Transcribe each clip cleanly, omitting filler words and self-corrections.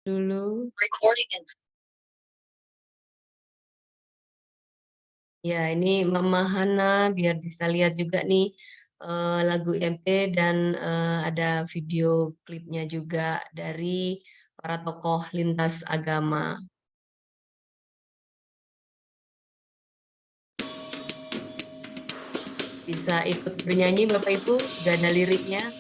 Dulu. Recording in Ya, ini Mama Hana biar bisa lihat juga nih, lagu IMT dan, ada video klipnya juga dari para tokoh lintas agama. Bisa ikut bernyanyi Bapak Ibu, udah ada liriknya.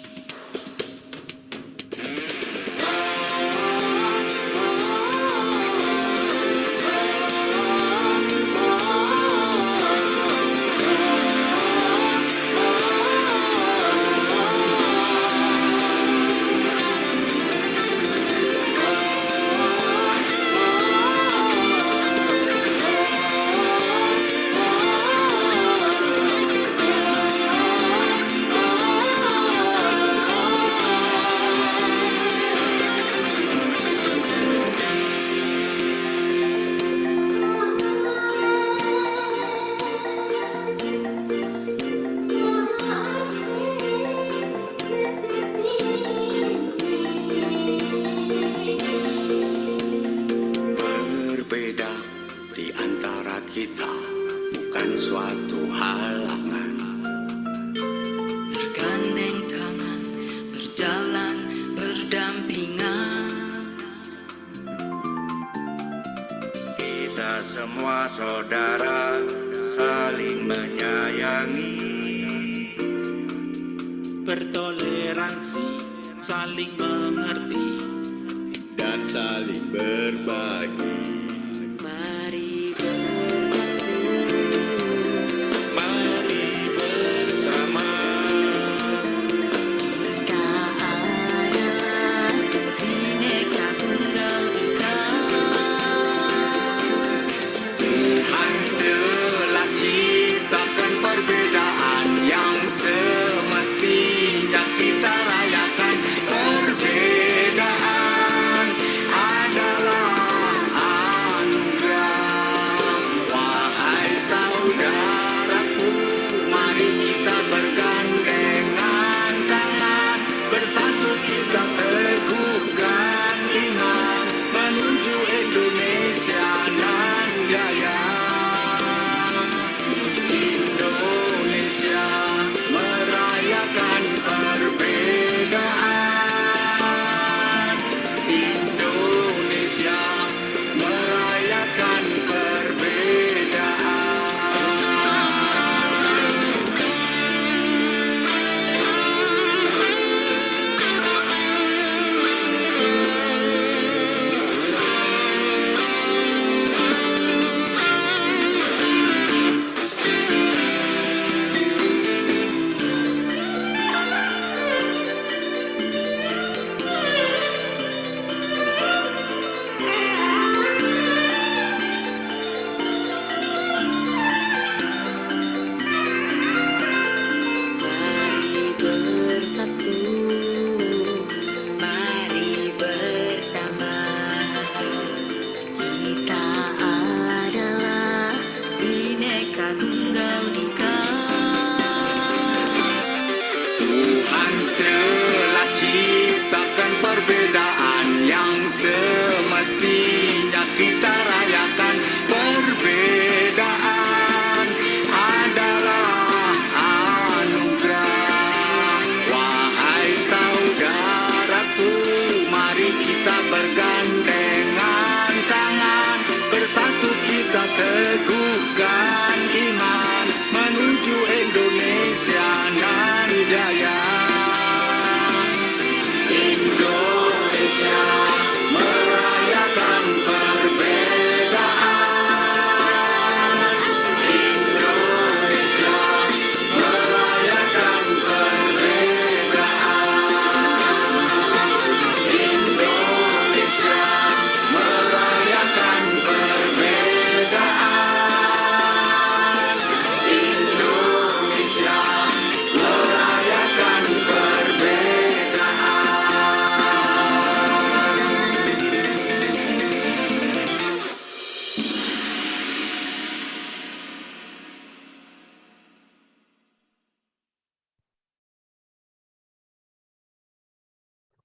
Berbeda di antara kita bukan suatu halangan. Bergandeng tangan, berjalan berdampingan. Kita semua saudara, saling menyayangi. Bertoleransi, saling mengerti, dan saling berbagi. Mari bersatu, Mari bersama, kita adalah Bhinneka Tunggal Ika. Tuhan telah ciptakan perbedaan yang semestinya kita rayakan. Perbedaan adalah anugerah. Wahai saudaraku, mari kita bergandengan tangan, bersatu kita teguhkan iman menuju Indonesia nan jaya. Indonesia merayakan perbedaan. Indonesia merayakan perbedaan. Mari bersatu, mari bersama. Kita adalah Bhinneka Tunggal Ika. Tuhan telah ciptakan perbedaan yang semestinya kita rayakan. Perbedaan adalah anugerah. Wahai saudaraku, mari kita bergandengan tangan, bersatu kita teguhkan iman menuju Indonesia nan jaya. Indonesia merayakan perbedaan.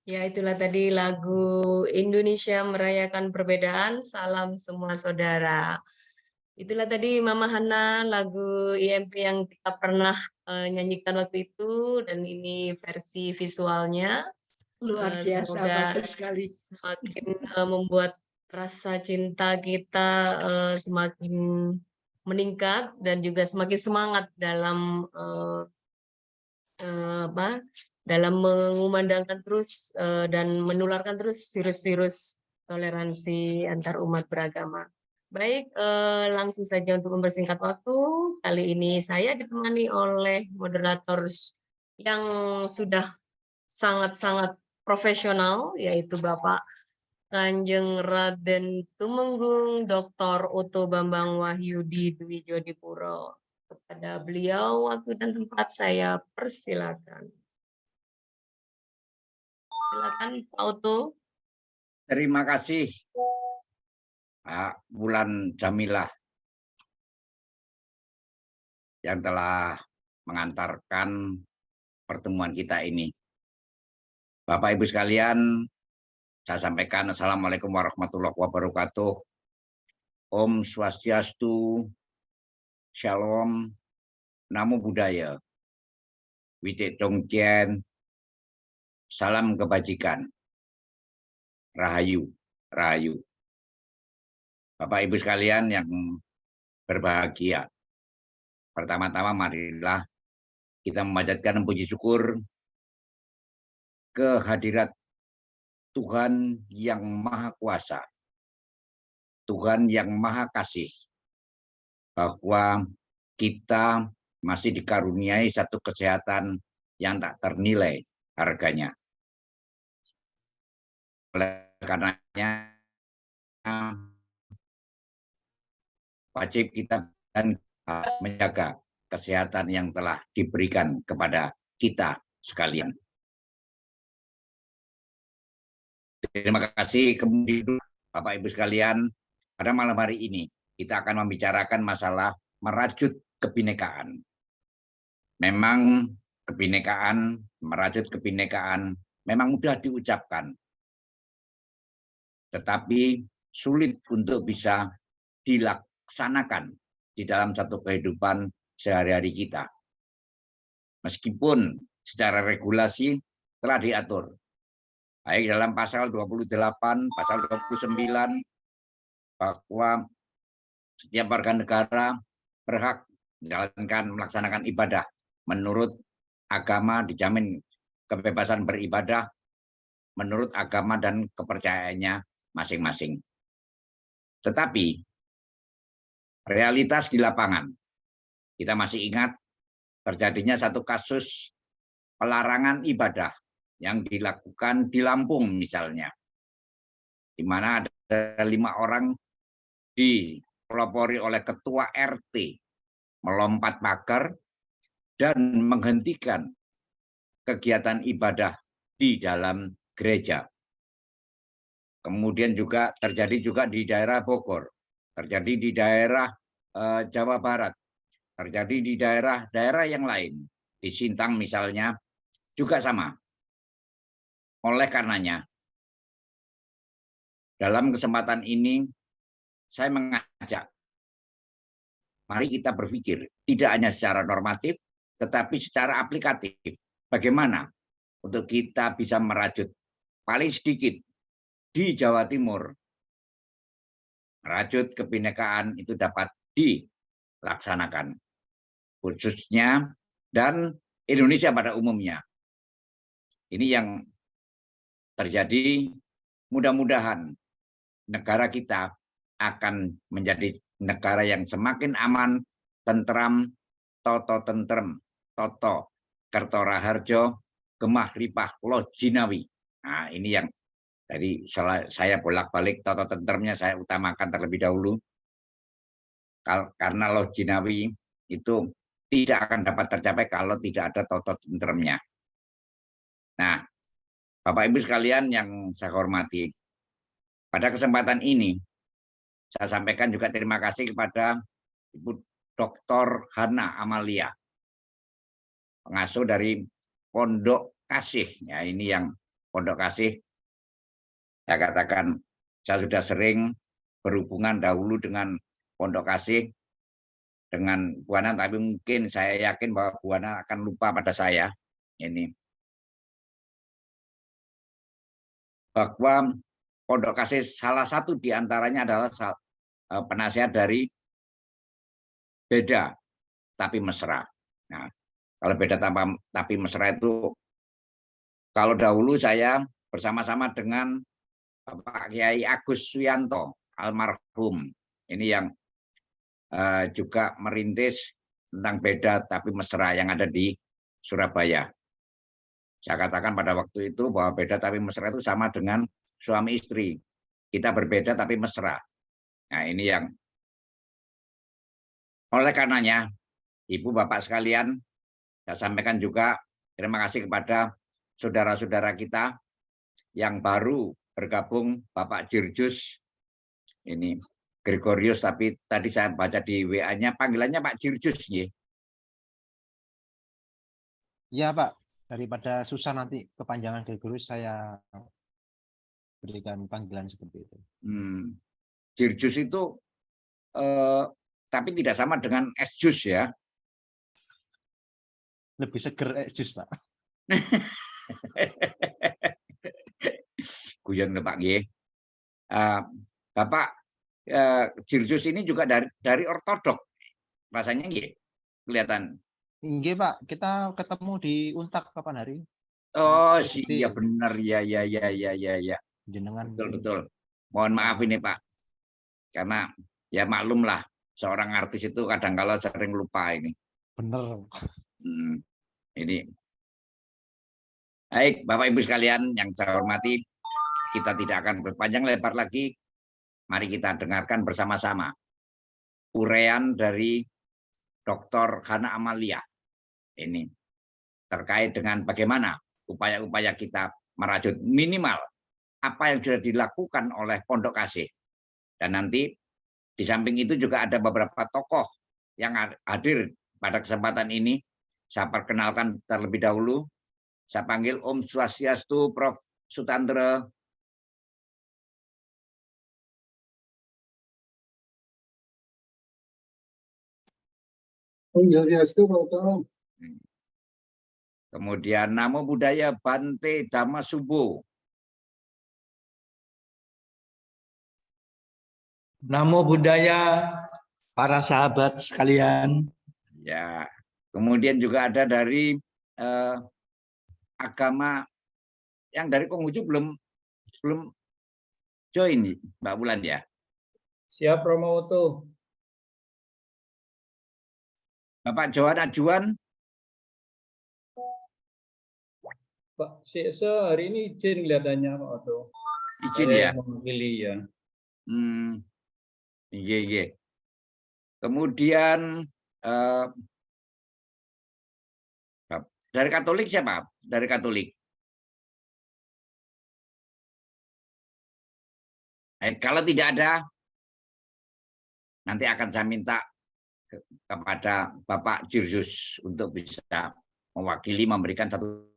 Ya, itulah tadi lagu Indonesia Merayakan Perbedaan, Salam Semua Saudara. Itulah tadi Mama Hana, lagu IMP yang kita pernah nyanyikan waktu itu, dan ini versi visualnya. Luar biasa, Semoga bagus sekali. semakin membuat rasa cinta kita semakin meningkat dan juga semakin semangat dalam dalam mengumandangkan terus dan menularkan terus virus-virus toleransi antar umat beragama. Baik, langsung saja untuk mempersingkat waktu. Kali ini saya ditemani oleh moderator yang sudah sangat-sangat profesional, yaitu Bapak Kanjeng Raden Tumenggung Dr. Oto Bambang Wahyudi Dwi Jodipuro. Kepada beliau waktu dan tempat saya persilakan. Silakan Pak Oto. Terima kasih Pak Wulan Jamilah yang telah mengantarkan pertemuan kita ini. Bapak Ibu sekalian, saya sampaikan Assalamualaikum warahmatullahi wabarakatuh. Om Swastiastu, Shalom, Namo Buddhaya, Witek Dongkien, salam kebajikan, Rahayu, Rahayu. Bapak Ibu sekalian yang berbahagia, pertama-tama marilah kita memanjatkan puji syukur kehadirat Tuhan yang Maha Kuasa, Tuhan yang Maha Kasih, bahwa kita masih dikaruniai satu kesehatan yang tak ternilai harganya. Oleh karenanya, wajib kita dan menjaga kesehatan yang telah diberikan kepada kita sekalian. Terima kasih. Kemudian Bapak Ibu sekalian, pada malam hari ini kita akan membicarakan masalah merajut kebinekaan. Memang kebinekaan, merajut kebinekaan memang mudah diucapkan, tetapi sulit untuk bisa dilaksanakan di dalam satu kehidupan sehari-hari kita. Meskipun secara regulasi telah diatur, baik dalam pasal 28, pasal 29, bahwa setiap warga negara berhak melaksanakan ibadah menurut agama, dijamin kebebasan beribadah menurut agama dan kepercayaannya masing-masing. Tetapi realitas di lapangan, kita masih ingat terjadinya satu kasus pelarangan ibadah yang dilakukan di Lampung misalnya, di mana ada 5 orang dipelopori oleh ketua RT melompat pagar dan menghentikan kegiatan ibadah di dalam gereja. Kemudian juga terjadi juga di daerah Bogor, terjadi di daerah Jawa Barat, terjadi di daerah-daerah yang lain, di Sintang misalnya juga sama. Oleh karenanya, dalam kesempatan ini saya mengajak, mari kita berpikir tidak hanya secara normatif, tetapi secara aplikatif. Bagaimana untuk kita bisa merajut paling sedikit di Jawa Timur, merajut kebinekaan itu dapat dilaksanakan, khususnya dan Indonesia pada umumnya. Ini yang terjadi, mudah-mudahan negara kita akan menjadi negara yang semakin aman, tentram, toto tentrem, toto kertora harjo, gemah ripah loh jinawi. Nah, ini yang tadi saya bolak-balik, toto tentremnya saya utamakan terlebih dahulu. Karena loh jinawi itu tidak akan dapat tercapai kalau tidak ada toto tentremnya. Nah, Bapak Ibu sekalian yang saya hormati, pada kesempatan ini saya sampaikan juga terima kasih kepada Ibu Dr. Hana Amalia, pengasuh dari Pondok Kasih. Ya, ini yang Pondok Kasih. Saya katakan, saya sudah sering berhubungan dahulu dengan Pondok Kasih, dengan Bu Hana, tapi mungkin saya yakin bahwa Bu Hana akan lupa pada saya. Ini bahwa Pondok Kasih salah satu di antaranya adalah penasihat dari Beda Tapi Mesra. Nah, kalau Beda Tapi Mesra itu, kalau dahulu saya bersama-sama dengan Pak Kiai Agus Suyanto, almarhum, ini yang juga merintis tentang Beda Tapi Mesra yang ada di Surabaya. Saya katakan pada waktu itu bahwa Beda Tapi Mesra itu sama dengan suami istri. Kita berbeda tapi mesra. Nah, ini yang oleh karenanya, Ibu Bapak sekalian, saya sampaikan juga terima kasih kepada saudara-saudara kita yang baru bergabung, Bapak Jirjus, ini Gregorius, tapi tadi saya baca di WA-nya panggilannya Pak Jirjus. Iya Pak, daripada susah nanti kepanjangan Gregorius, saya berikan panggilan seperti itu. Jirjus itu tapi tidak sama dengan es jus ya. Lebih seger es jus Pak. Guyon Pak G. Bapak Jirjus ini juga dari ortodok rasanya nggih, kelihatan. Nggih Pak, kita ketemu di Untak kapan hari? Oh iya benar ya. Jenengan betul. Mohon maaf ini Pak, karena ya maklum lah seorang artis itu kadang-kala sering lupa ini. Bener. Ini baik Bapak Ibu sekalian yang saya hormati, kita tidak akan berpanjang lebar lagi. Mari kita dengarkan bersama-sama uraian dari Dr. Hana Amalia ini terkait dengan bagaimana upaya-upaya kita merajut minimal apa yang sudah dilakukan oleh Pondok Kasih. Dan nanti di samping itu juga ada beberapa tokoh yang hadir pada kesempatan ini. Saya perkenalkan terlebih dahulu. Saya panggil Om Swastiastu Prof. Sutandra. Om Swastiastu, Pak Oto. Kemudian Namo Buddhaya Bante Dhamma Subo. Namo Buddhaya, para sahabat sekalian. Ya, kemudian juga ada dari agama yang dari Konghucu belum join Mbak Bulan ya. Siap Romo Oto. Bapak Johan Ajuan. Pak Seksa hari ini izin kelihatannya Pak Oto. Izin ya. Mewakili ya. Iya. Kemudian dari Katolik siapa? Dari Katolik. Kalau tidak ada, nanti akan saya minta kepada Bapak Jirjus untuk bisa mewakili memberikan satu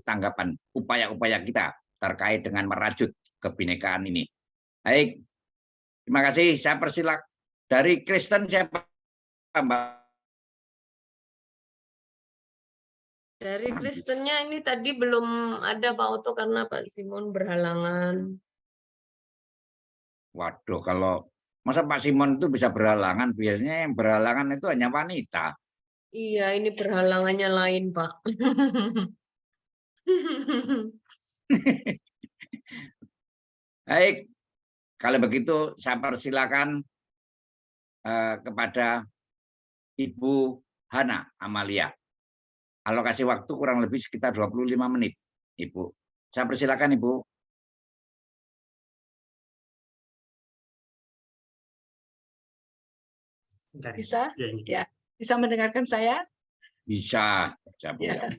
tanggapan upaya-upaya kita terkait dengan merajut kebinekaan ini. Baik. Terima kasih. Saya persilakan dari Kristen siapa, Mbak? Dari Kristennya ini tadi belum ada Pak Oto karena Pak Simon berhalangan. Waduh, kalau masa Pak Simon itu bisa berhalangan, biasanya yang berhalangan itu hanya wanita. Iya, ini berhalangannya lain, Pak. Baik, kalau begitu saya persilakan kepada Ibu Hana Amalia. Alokasi waktu kurang lebih sekitar 25 menit, Ibu. Saya persilakan, Ibu. Bisa? Ya, bisa mendengarkan saya? Bisa, Bu. Ya.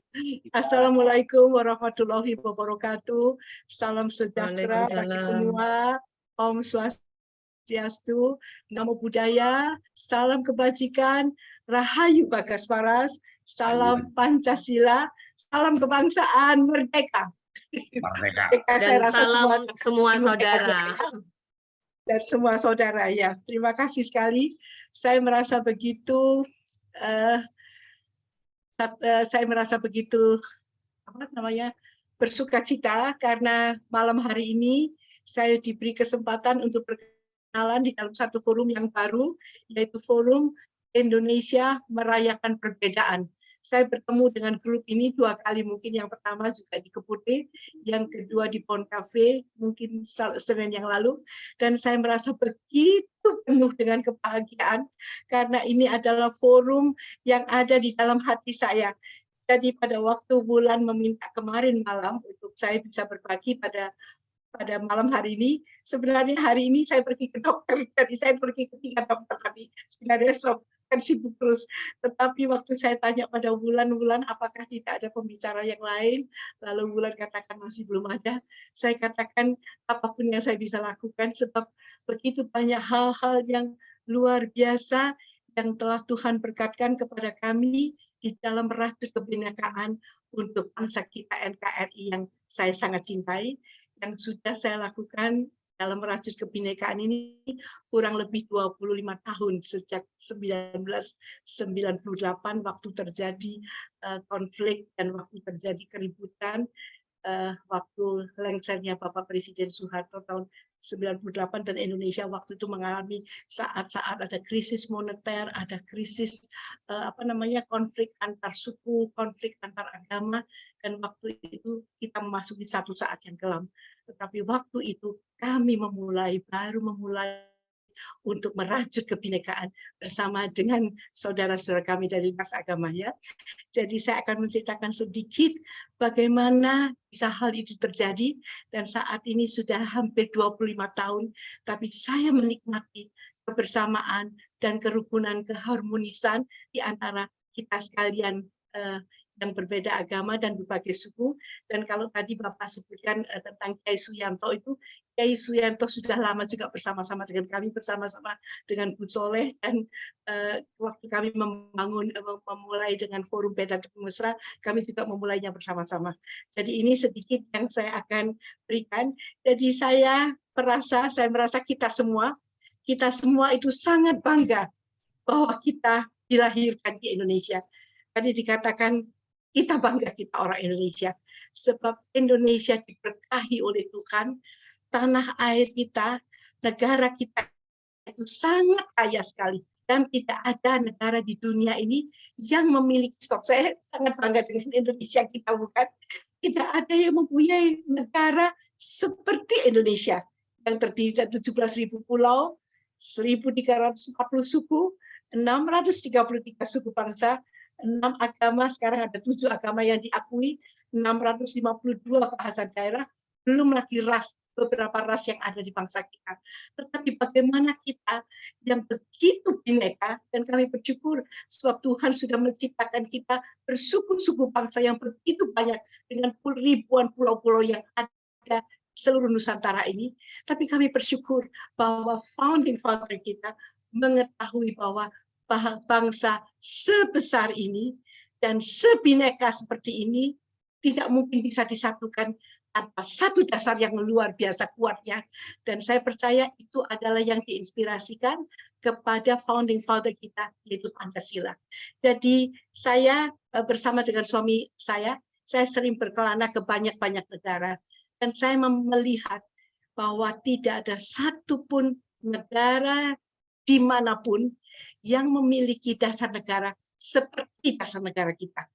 Assalamualaikum warahmatullahi wabarakatuh. Salam sejahtera bagi semua. Om Swastiastu, Namo Buddhaya, salam kebajikan, Rahayu Bagas Waras, salam Pancasila, salam kebangsaan merdeka. Merdeka. Saya Dan rasa salam semua Ibu saudara. dan semua saudara ya. Terima kasih sekali. Saya merasa begitu saya merasa begitu bersukacita karena malam hari ini saya diberi kesempatan untuk berkenalan di dalam satu forum yang baru, yaitu Forum Indonesia Merayakan Perbedaan. Saya bertemu dengan grup ini 2 kali, mungkin yang pertama juga di Keputih, yang kedua di Pond Cafe, mungkin Senin yang lalu, dan saya merasa begitu penuh dengan kebahagiaan karena ini adalah forum yang ada di dalam hati saya. Jadi pada waktu bulan meminta kemarin malam untuk saya bisa berbagi pada malam hari ini, sebenarnya hari ini saya pergi ke dokter, jadi saya pergi ke 3 dokter tadi. Sebenarnya kan sibuk terus, tetapi waktu saya tanya pada bulan apakah tidak ada pembicara yang lain, lalu bulan katakan masih belum ada. Saya katakan apapun yang saya bisa lakukan, sebab begitu banyak hal-hal yang luar biasa yang telah Tuhan berkatkan kepada kami di dalam merajut kebinekaan untuk bangsa kita NKRI yang saya sangat cintai, yang sudah saya lakukan dalam merajut kebinekaan ini kurang lebih 25 tahun sejak 1998 waktu terjadi konflik dan waktu terjadi keributan, waktu lengsernya Bapak Presiden Soeharto tahun 98 dan Indonesia waktu itu mengalami saat-saat ada krisis moneter, ada krisis konflik antar suku, konflik antar agama, dan waktu itu kita memasuki satu saat yang kelam. Tetapi waktu itu kami baru memulai untuk merajut kebinekaan bersama dengan saudara-saudara kami dari lintas agama ya. Jadi saya akan menceritakan sedikit bagaimana bisa hal itu terjadi, dan saat ini sudah hampir 25 tahun, tapi saya menikmati kebersamaan dan kerukunan, keharmonisan di antara kita sekalian yang berbeda agama dan berbagai suku. Dan kalau tadi Bapak sebutkan tentang Kiai Suyanto, itu Kiai Suyanto sudah lama juga bersama-sama dengan kami, bersama-sama dengan Bu Soleh, dan waktu kami memulai dengan Forum Beda Mesra, kami juga memulainya bersama-sama. Jadi ini sedikit yang saya akan berikan. Jadi saya merasa kita semua itu sangat bangga bahwa kita dilahirkan di Indonesia. Tadi dikatakan kita bangga kita orang Indonesia, sebab Indonesia diberkahi oleh Tuhan, tanah air kita, negara kita itu sangat kaya sekali, dan tidak ada negara di dunia ini yang memiliki, sebab saya sangat bangga dengan Indonesia kita, bukan? Tidak ada yang mempunyai negara seperti Indonesia, yang terdiri dari 17.000 pulau, 1.340 suku, 633 suku bangsa, 6 agama, sekarang ada 7 agama yang diakui, 652 bahasa daerah, belum lagi beberapa ras yang ada di bangsa kita. Tetapi bagaimana kita yang begitu bineka, dan kami bersyukur sebab Tuhan sudah menciptakan kita bersuku-suku bangsa yang begitu banyak dengan ribuan pulau-pulau yang ada di seluruh Nusantara ini. Tapi kami bersyukur bahwa founding father kita mengetahui bahwa bangsa sebesar ini dan sebineka seperti ini tidak mungkin bisa disatukan tanpa satu dasar yang luar biasa kuatnya. Dan saya percaya itu adalah yang diinspirasikan kepada founding father kita, yaitu Pancasila. Jadi saya bersama dengan suami saya sering berkelana ke banyak-banyak negara, dan saya melihat bahwa tidak ada satupun negara dimanapun yang memiliki dasar negara seperti dasar negara kita.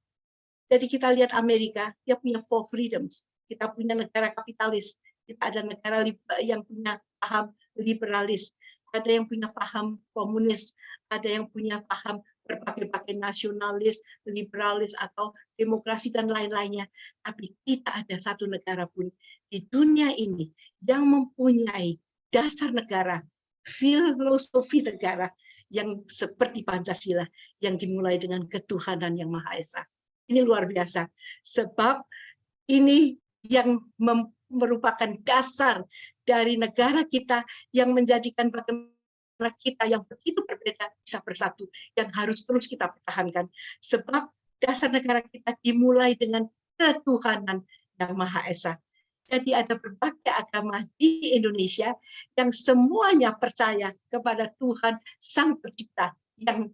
Jadi kita lihat Amerika, dia punya 4 freedoms. Kita punya negara kapitalis, kita ada negara yang punya paham liberalis, ada yang punya paham komunis, ada yang punya paham berbagai-bagai nasionalis, liberalis, atau demokrasi, dan lain-lainnya. Tapi tidak ada satu negara pun di dunia ini yang mempunyai dasar negara, filosofi negara, yang seperti Pancasila, yang dimulai dengan ketuhanan yang Maha Esa. Ini luar biasa, sebab ini yang merupakan dasar dari negara kita, yang menjadikan bagaimana kita yang begitu berbeda bisa bersatu, yang harus terus kita pertahankan. Sebab dasar negara kita dimulai dengan ketuhanan Yang Maha Esa. Jadi ada berbagai agama di Indonesia yang semuanya percaya kepada Tuhan Sang Pencipta yang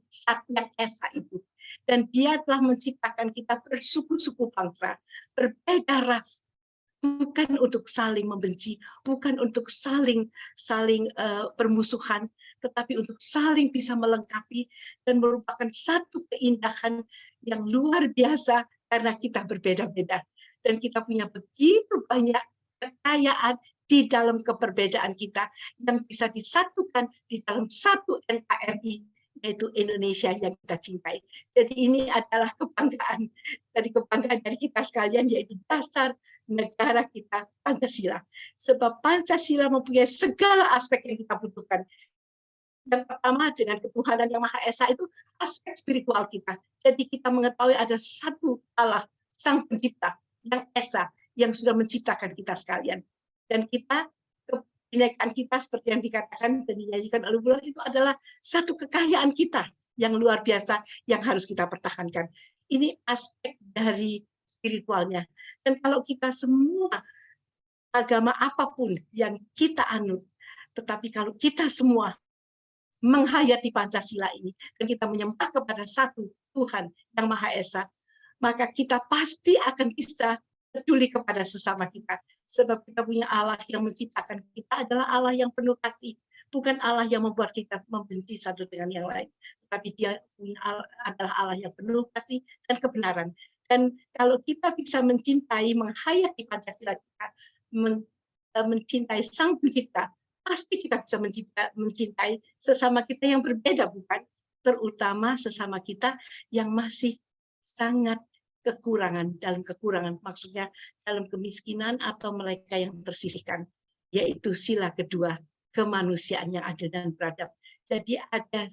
esa itu. Dan Dia telah menciptakan kita bersuku-suku bangsa, berbeda ras, bukan untuk saling membenci, bukan untuk saling bermusuhan, tetapi untuk saling bisa melengkapi dan merupakan satu keindahan yang luar biasa karena kita berbeda-beda. Dan kita punya begitu banyak kekayaan di dalam keperbedaan kita yang bisa disatukan di dalam satu NKRI, yaitu Indonesia yang kita cintai. Jadi ini adalah kebanggaan dari kita sekalian, yaitu dasar negara kita Pancasila. Sebab Pancasila mempunyai segala aspek yang kita butuhkan. Yang pertama, dengan ketuhanan yang Maha Esa itu aspek spiritual kita. Jadi kita mengetahui ada satu Allah, Sang Pencipta, yang esa, yang sudah menciptakan kita sekalian. Dan kita, kebinekaan kita seperti yang dikatakan dan dinyanyikan oleh Bulan itu adalah satu kekayaan kita yang luar biasa yang harus kita pertahankan. Ini aspek dari spiritualnya. Dan kalau kita semua agama apapun yang kita anut, tetapi kalau kita semua menghayati Pancasila ini dan kita menyembah kepada satu Tuhan yang Maha Esa, maka kita pasti akan bisa peduli kepada sesama kita. Sebab kita punya Allah yang menciptakan kita adalah Allah yang penuh kasih. Bukan Allah yang membuat kita membenci satu dengan yang lain. Tapi Dia adalah Allah yang penuh kasih dan kebenaran. Dan kalau kita bisa mencintai, menghayati Pancasila kita, mencintai Sang Pencipta, pasti kita bisa mencintai sesama kita yang berbeda, bukan? Terutama sesama kita yang masih sangat dalam kekurangan, maksudnya dalam kemiskinan atau mereka yang tersisihkan, yaitu sila kedua, kemanusiaan yang adil dan beradab. Jadi ada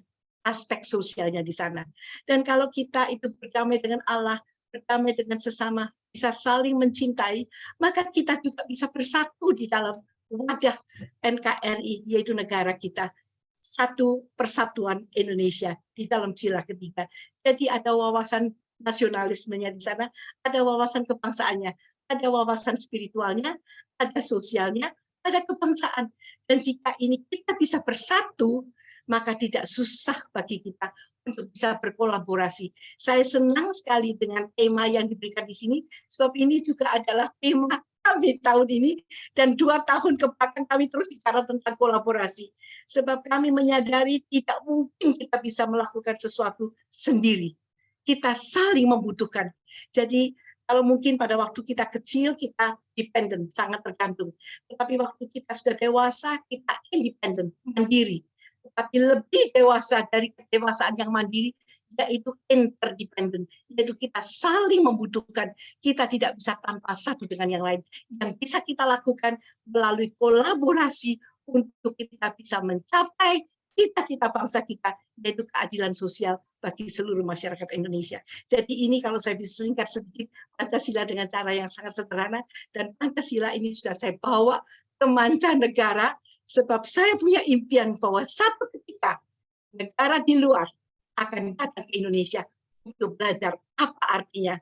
aspek sosialnya di sana. Dan kalau kita itu berdamai dengan Allah, berdamai dengan sesama, bisa saling mencintai, maka kita juga bisa bersatu di dalam wadah NKRI, yaitu negara kita. Satu persatuan Indonesia di dalam sila ketiga. Jadi ada wawasan nasionalismenya di sana, ada wawasan kebangsaannya, ada wawasan spiritualnya, ada sosialnya, ada kebangsaan. Dan jika ini kita bisa bersatu, maka tidak susah bagi kita untuk bisa berkolaborasi. Saya senang sekali dengan tema yang diberikan di sini, sebab ini juga adalah tema kami tahun ini, dan 2 tahun kebelakang kami terus bicara tentang kolaborasi. Sebab kami menyadari tidak mungkin kita bisa melakukan sesuatu sendiri. Kita saling membutuhkan. Jadi kalau mungkin pada waktu kita kecil, kita dependent, sangat tergantung. Tetapi waktu kita sudah dewasa, kita independent, mandiri. Tetapi lebih dewasa dari kedewasaan yang mandiri, yaitu interdependent, yaitu kita saling membutuhkan. Kita tidak bisa tanpa satu dengan yang lain. Yang bisa kita lakukan melalui kolaborasi untuk kita bisa mencapai cita-cita bangsa kita, yaitu keadilan sosial bagi seluruh masyarakat Indonesia. Jadi ini kalau saya bisa singkat sedikit, Pancasila dengan cara yang sangat sederhana, dan Pancasila ini sudah saya bawa ke mancanegara, sebab saya punya impian bahwa satu ketika negara di luar akan datang ke Indonesia untuk belajar apa artinya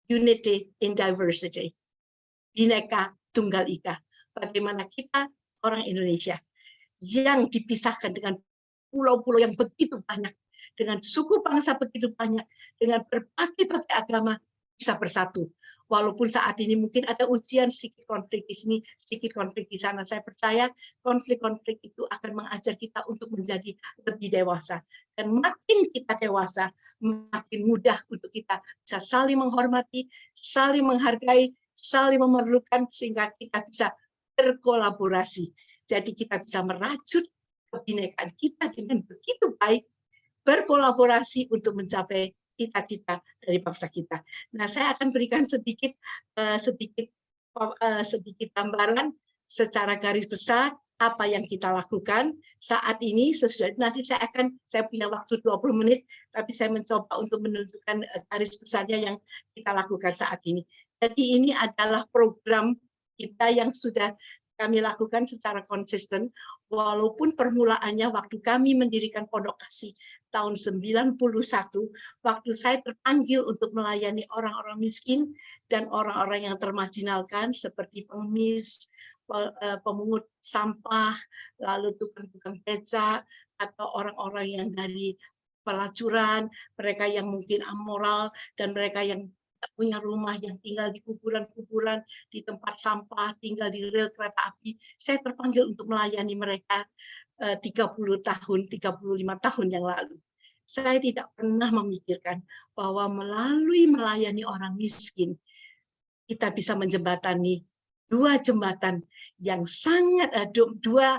unity in diversity, Bhinneka Tunggal Ika. Bagaimana kita orang Indonesia yang dipisahkan dengan pulau-pulau yang begitu banyak, dengan suku bangsa begitu banyak, dengan berbagai-bagai agama bisa bersatu. Walaupun saat ini mungkin ada ujian, sedikit konflik di sini, sedikit konflik di sana. Saya percaya konflik-konflik itu akan mengajar kita untuk menjadi lebih dewasa. Dan makin kita dewasa, makin mudah untuk kita bisa saling menghormati, saling menghargai, saling memerlukan, sehingga kita bisa berkolaborasi. Jadi kita bisa merajut kebinekaan kita dengan begitu baik, berkolaborasi untuk mencapai cita-cita dari bangsa kita. Nah, saya akan berikan sedikit gambaran secara garis besar apa yang kita lakukan saat ini. Nanti saya punya waktu 20 menit, tapi saya mencoba untuk menunjukkan garis besarnya yang kita lakukan saat ini. Jadi ini adalah program kita yang sudah kami lakukan secara konsisten, walaupun permulaannya waktu kami mendirikan Pondok Kasih tahun 91, waktu saya terpanggil untuk melayani orang-orang miskin dan orang-orang yang termarginalkan seperti pengemis, pemungut sampah, lalu tukang-tukang beca, atau orang-orang yang dari pelacuran, mereka yang mungkin amoral, dan mereka yang tidak punya rumah, yang tinggal di kuburan-kuburan, di tempat sampah, tinggal di rel kereta api. Saya terpanggil untuk melayani mereka 30 tahun, 35 tahun yang lalu. Saya tidak pernah memikirkan bahwa melalui melayani orang miskin, kita bisa menjembatani dua jembatan yang sangat dua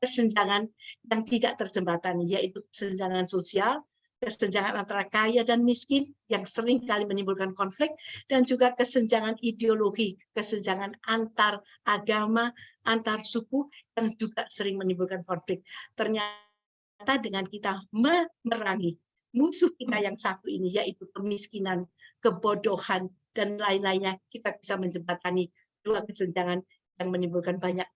kesenjangan yang tidak terjembatani, yaitu kesenjangan sosial, kesenjangan antara kaya dan miskin yang sering kali menimbulkan konflik, dan juga kesenjangan ideologi, kesenjangan antar agama, antar suku yang juga sering menimbulkan konflik. Ternyata dengan kita memerangi musuh kita yang satu ini, yaitu kemiskinan, kebodohan, dan lain-lainnya, kita bisa menjembatani dua kesenjangan yang menimbulkan banyak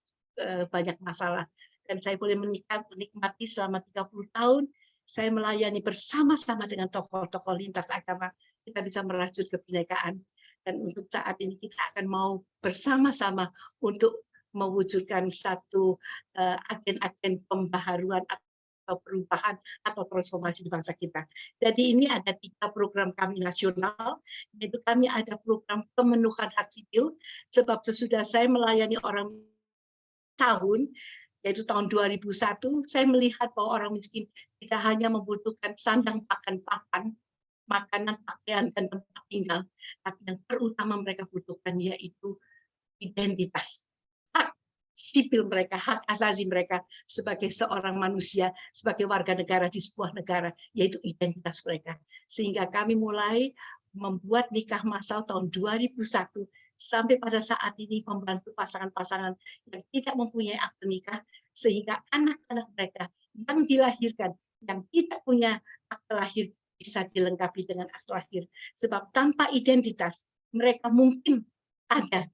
masalah. Dan saya boleh menikmati selama 30 tahun, saya melayani bersama-sama dengan tokoh-tokoh lintas agama, kita bisa merajut kebinekaan. Dan untuk saat ini kita akan mau bersama-sama untuk mewujudkan satu agen-agen pembaharuan atau perubahan atau transformasi di bangsa kita. Jadi ini ada 3 program kami nasional, yaitu kami ada program pemenuhan hak sipil, sebab sesudah saya melayani orang tahun, yaitu tahun 2001, saya melihat bahwa orang miskin tidak hanya membutuhkan sandang, pakan, papan, makanan, pakaian, dan tempat tinggal, tapi yang terutama mereka butuhkan yaitu identitas, hak sipil mereka, hak asasi mereka sebagai seorang manusia, sebagai warga negara di sebuah negara, yaitu identitas mereka. Sehingga kami mulai membuat nikah massal tahun 2001, sampai pada saat ini membantu pasangan-pasangan yang tidak mempunyai akte nikah, sehingga anak-anak mereka yang dilahirkan, yang tidak punya akte lahir, bisa dilengkapi dengan akte lahir. Sebab tanpa identitas, mereka mungkin ada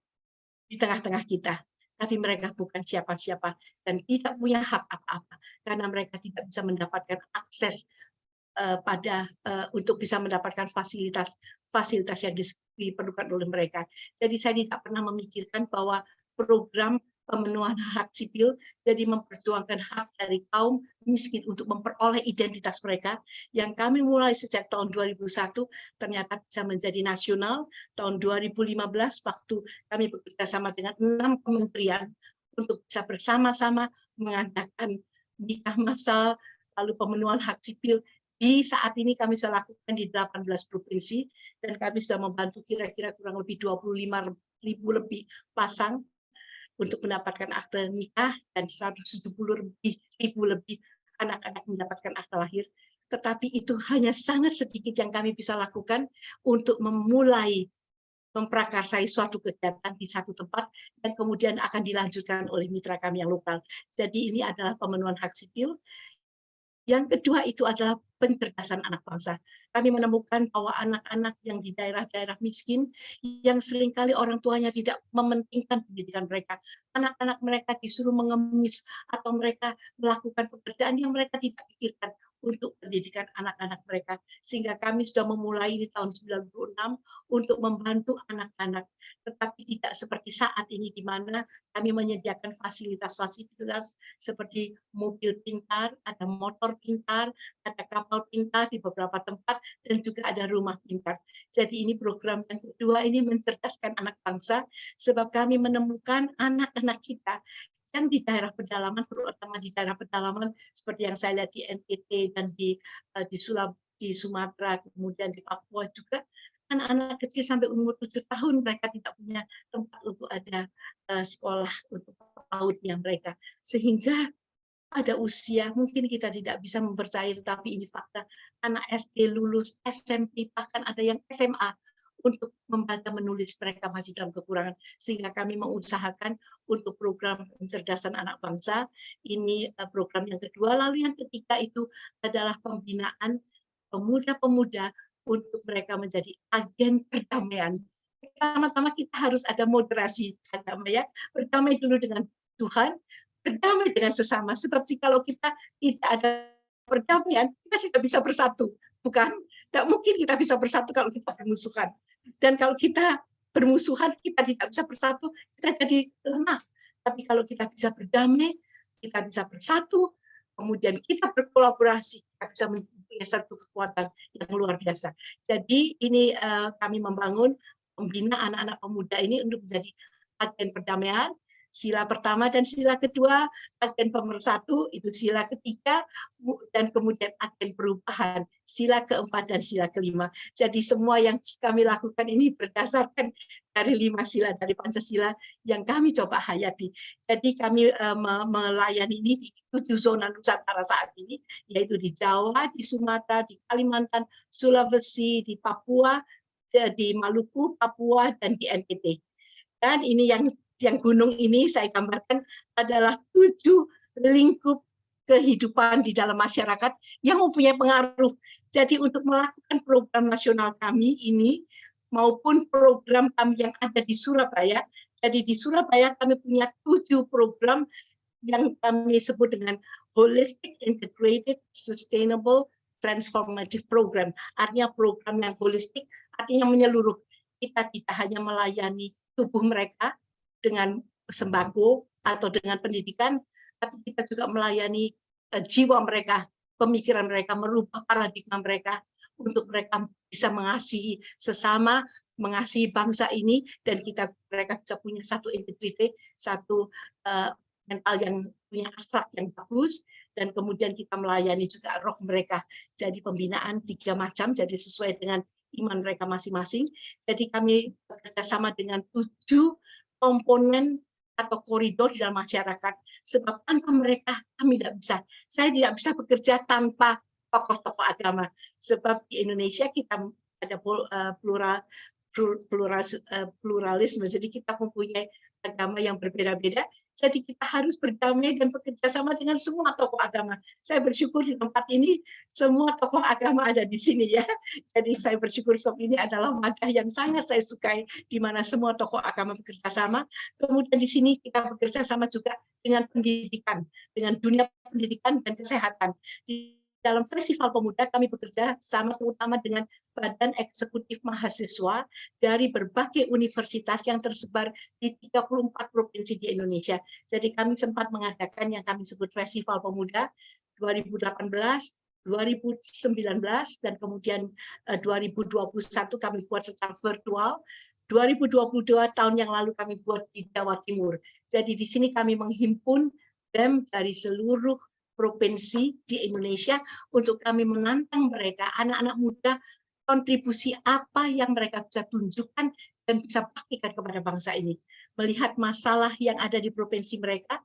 di tengah-tengah kita, tapi mereka bukan siapa-siapa dan tidak punya hak apa-apa, karena mereka tidak bisa mendapatkan akses untuk bisa mendapatkan fasilitas yang diperlukan oleh mereka. Jadi saya tidak pernah memikirkan bahwa program pemenuhan hak sipil jadi memperjuangkan hak dari kaum miskin untuk memperoleh identitas mereka, yang kami mulai sejak tahun 2001 ternyata bisa menjadi nasional. Tahun 2015 waktu kami bekerja sama dengan 6 kementerian untuk bisa bersama-sama mengadakan nikah massal, lalu pemenuhan hak sipil. Di saat ini kami sudah lakukan di 18 provinsi, dan kami sudah membantu kira-kira kurang lebih 25.000 lebih pasang untuk mendapatkan akte nikah, dan 170.000 lebih anak-anak mendapatkan akte lahir. Tetapi itu hanya sangat sedikit yang kami bisa lakukan untuk memulai memprakarsai suatu kegiatan di satu tempat, dan kemudian akan dilanjutkan oleh mitra kami yang lokal. Jadi ini adalah pemenuhan hak sipil. Yang kedua itu adalah pencerdasan anak bangsa. Kami menemukan bahwa anak-anak yang di daerah-daerah miskin, yang seringkali orang tuanya tidak mementingkan pendidikan mereka, anak-anak mereka disuruh mengemis atau mereka melakukan pekerjaan yang mereka tidak pikirkan untuk pendidikan anak-anak mereka. Sehingga kami sudah memulai di tahun 96 untuk membantu anak-anak. Tetapi tidak seperti saat ini di mana kami menyediakan fasilitas-fasilitas seperti mobil pintar, ada motor pintar, ada kapal pintar di beberapa tempat, dan juga ada rumah pintar. Jadi ini program yang kedua ini mencerdaskan anak bangsa, sebab kami menemukan anak-anak kita yang di daerah pedalaman, terutama di daerah pedalaman seperti yang saya lihat di NTT dan di Sumatera, kemudian di Papua juga, anak-anak kecil sampai umur 7 tahun mereka tidak punya tempat untuk ada sekolah untuk PAUD-nya mereka. Sehingga pada usia mungkin kita tidak bisa mempercayai, tetapi ini fakta, anak SD lulus, SMP, bahkan ada yang SMA, untuk membaca menulis mereka masih dalam kekurangan. Sehingga kami mengusahakan untuk program pencerdasan anak bangsa, ini program yang kedua. Lalu yang ketiga itu adalah pembinaan pemuda-pemuda untuk mereka menjadi agen perdamaian Pertama-tama kita harus ada moderasi agama ya, berdamai dulu dengan Tuhan, berdamai dengan sesama. Sebab kalau kita tidak ada perdamaian, kita tidak bisa bersatu, bukan? Tidak mungkin kita bisa bersatu kalau kita bermusuhan. Dan kalau kita bermusuhan, kita tidak bisa bersatu, kita jadi lemah. Tapi kalau kita bisa berdamai, kita bisa bersatu, kemudian kita berkolaborasi, kita bisa mempunyai satu kekuatan yang luar biasa. Jadi ini kami membangun, membina anak-anak pemuda ini untuk menjadi agen perdamaian, sila pertama dan sila kedua, agen pemersatu, itu sila ketiga, dan kemudian agen perubahan, sila keempat dan sila kelima. Jadi semua yang kami lakukan ini berdasarkan dari 5 sila dari Pancasila yang kami coba hayati. Jadi kami melayani ini di 7 zona Nusantara saat ini, yaitu di Jawa, di Sumatera, di Kalimantan, Sulawesi, di Papua, di Maluku, Papua, dan di NTT. Dan ini yang gunung ini saya gambarkan adalah 7 lingkup kehidupan di dalam masyarakat yang mempunyai pengaruh. Jadi untuk melakukan program nasional kami ini maupun program kami yang ada di Surabaya, jadi di Surabaya kami punya 7 program yang kami sebut dengan Holistic Integrated Sustainable Transformative Program. Artinya program yang holistik, artinya menyeluruh. Kita tidak hanya melayani tubuh mereka dengan sembako atau dengan pendidikan, tapi kita juga melayani jiwa mereka, pemikiran mereka, merubah paradigma mereka untuk mereka bisa mengasihi sesama, mengasihi bangsa ini, dan mereka bisa punya satu integritas, satu mental yang punya akhlak yang bagus, dan kemudian kita melayani juga roh mereka. Jadi pembinaan 3 macam, jadi sesuai dengan iman mereka masing-masing. Jadi kami bekerjasama dengan 7 komponen atau koridor di dalam masyarakat. Sebab tanpa mereka kami tidak bisa. Saya tidak bisa bekerja tanpa tokoh-tokoh agama. Sebab di Indonesia kita ada pluralisme. Jadi kita mempunyai agama yang berbeda-beda. Jadi kita harus berdamai dan bekerja sama dengan semua tokoh agama. Saya bersyukur di tempat ini semua tokoh agama ada di sini ya. Jadi saya bersyukur sebab ini adalah wadah yang sangat saya sukai di mana semua tokoh agama bekerja sama. Kemudian di sini kita bekerja sama juga dengan pendidikan, dengan dunia pendidikan dan kesehatan. Di dalam Festival Pemuda kami bekerja sama terutama dengan Badan Eksekutif Mahasiswa dari berbagai universitas yang tersebar di 34 provinsi di Indonesia. Jadi kami sempat mengadakan yang kami sebut Festival Pemuda 2018, 2019, dan kemudian 2021 kami buat secara virtual. 2022 tahun yang lalu kami buat di Jawa Timur. Jadi di sini kami menghimpun BEM dari seluruh provinsi di Indonesia untuk kami menantang mereka, anak-anak muda, kontribusi apa yang mereka bisa tunjukkan dan bisa bagikan kepada bangsa ini. Melihat masalah yang ada di provinsi mereka,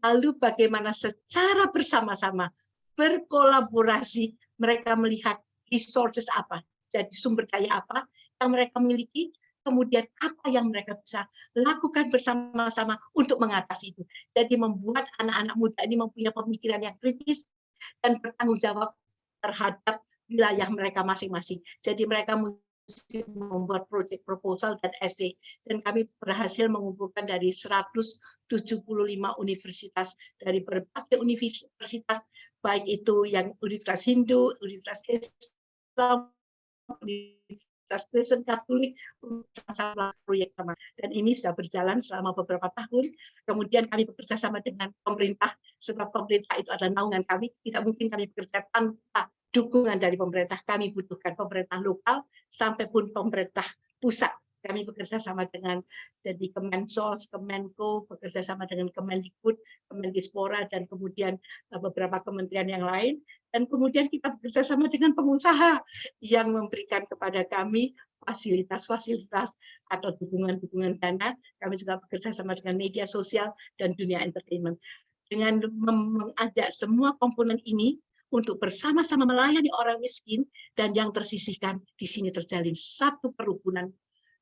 lalu bagaimana secara bersama-sama berkolaborasi mereka melihat resources apa, jadi sumber daya apa yang mereka miliki, kemudian apa yang mereka bisa lakukan bersama-sama untuk mengatasi itu. Jadi membuat anak-anak muda ini mempunyai pemikiran yang kritis dan bertanggung jawab terhadap wilayah mereka masing-masing. Jadi mereka mesti membuat proyek proposal dan esai. Dan kami berhasil mengumpulkan dari 175 universitas dari berbagai universitas, baik itu yang Universitas Hindu, Universitas Islam, Universitas Kristen Katolik, sama proyek sama. Dan ini sudah berjalan selama beberapa tahun. Kemudian kami bekerja sama dengan pemerintah, sebab pemerintah itu adalah naungan kami. Tidak mungkin kami bekerja tanpa dukungan dari pemerintah. Kami butuhkan pemerintah lokal sampai pun pemerintah pusat. Kami bekerja sama dengan jadi Kemensos, Kemenko, bekerja sama dengan Kemendikbud, Kemendispora, dan kemudian beberapa kementerian yang lain. Dan kemudian kita bekerja sama dengan pengusaha yang memberikan kepada kami fasilitas-fasilitas atau dukungan-dukungan dana. Kami juga bekerja sama dengan media sosial dan dunia entertainment. Dengan mengajak semua komponen ini untuk bersama-sama melayani orang miskin dan yang tersisihkan, di sini terjalin satu kerukunan,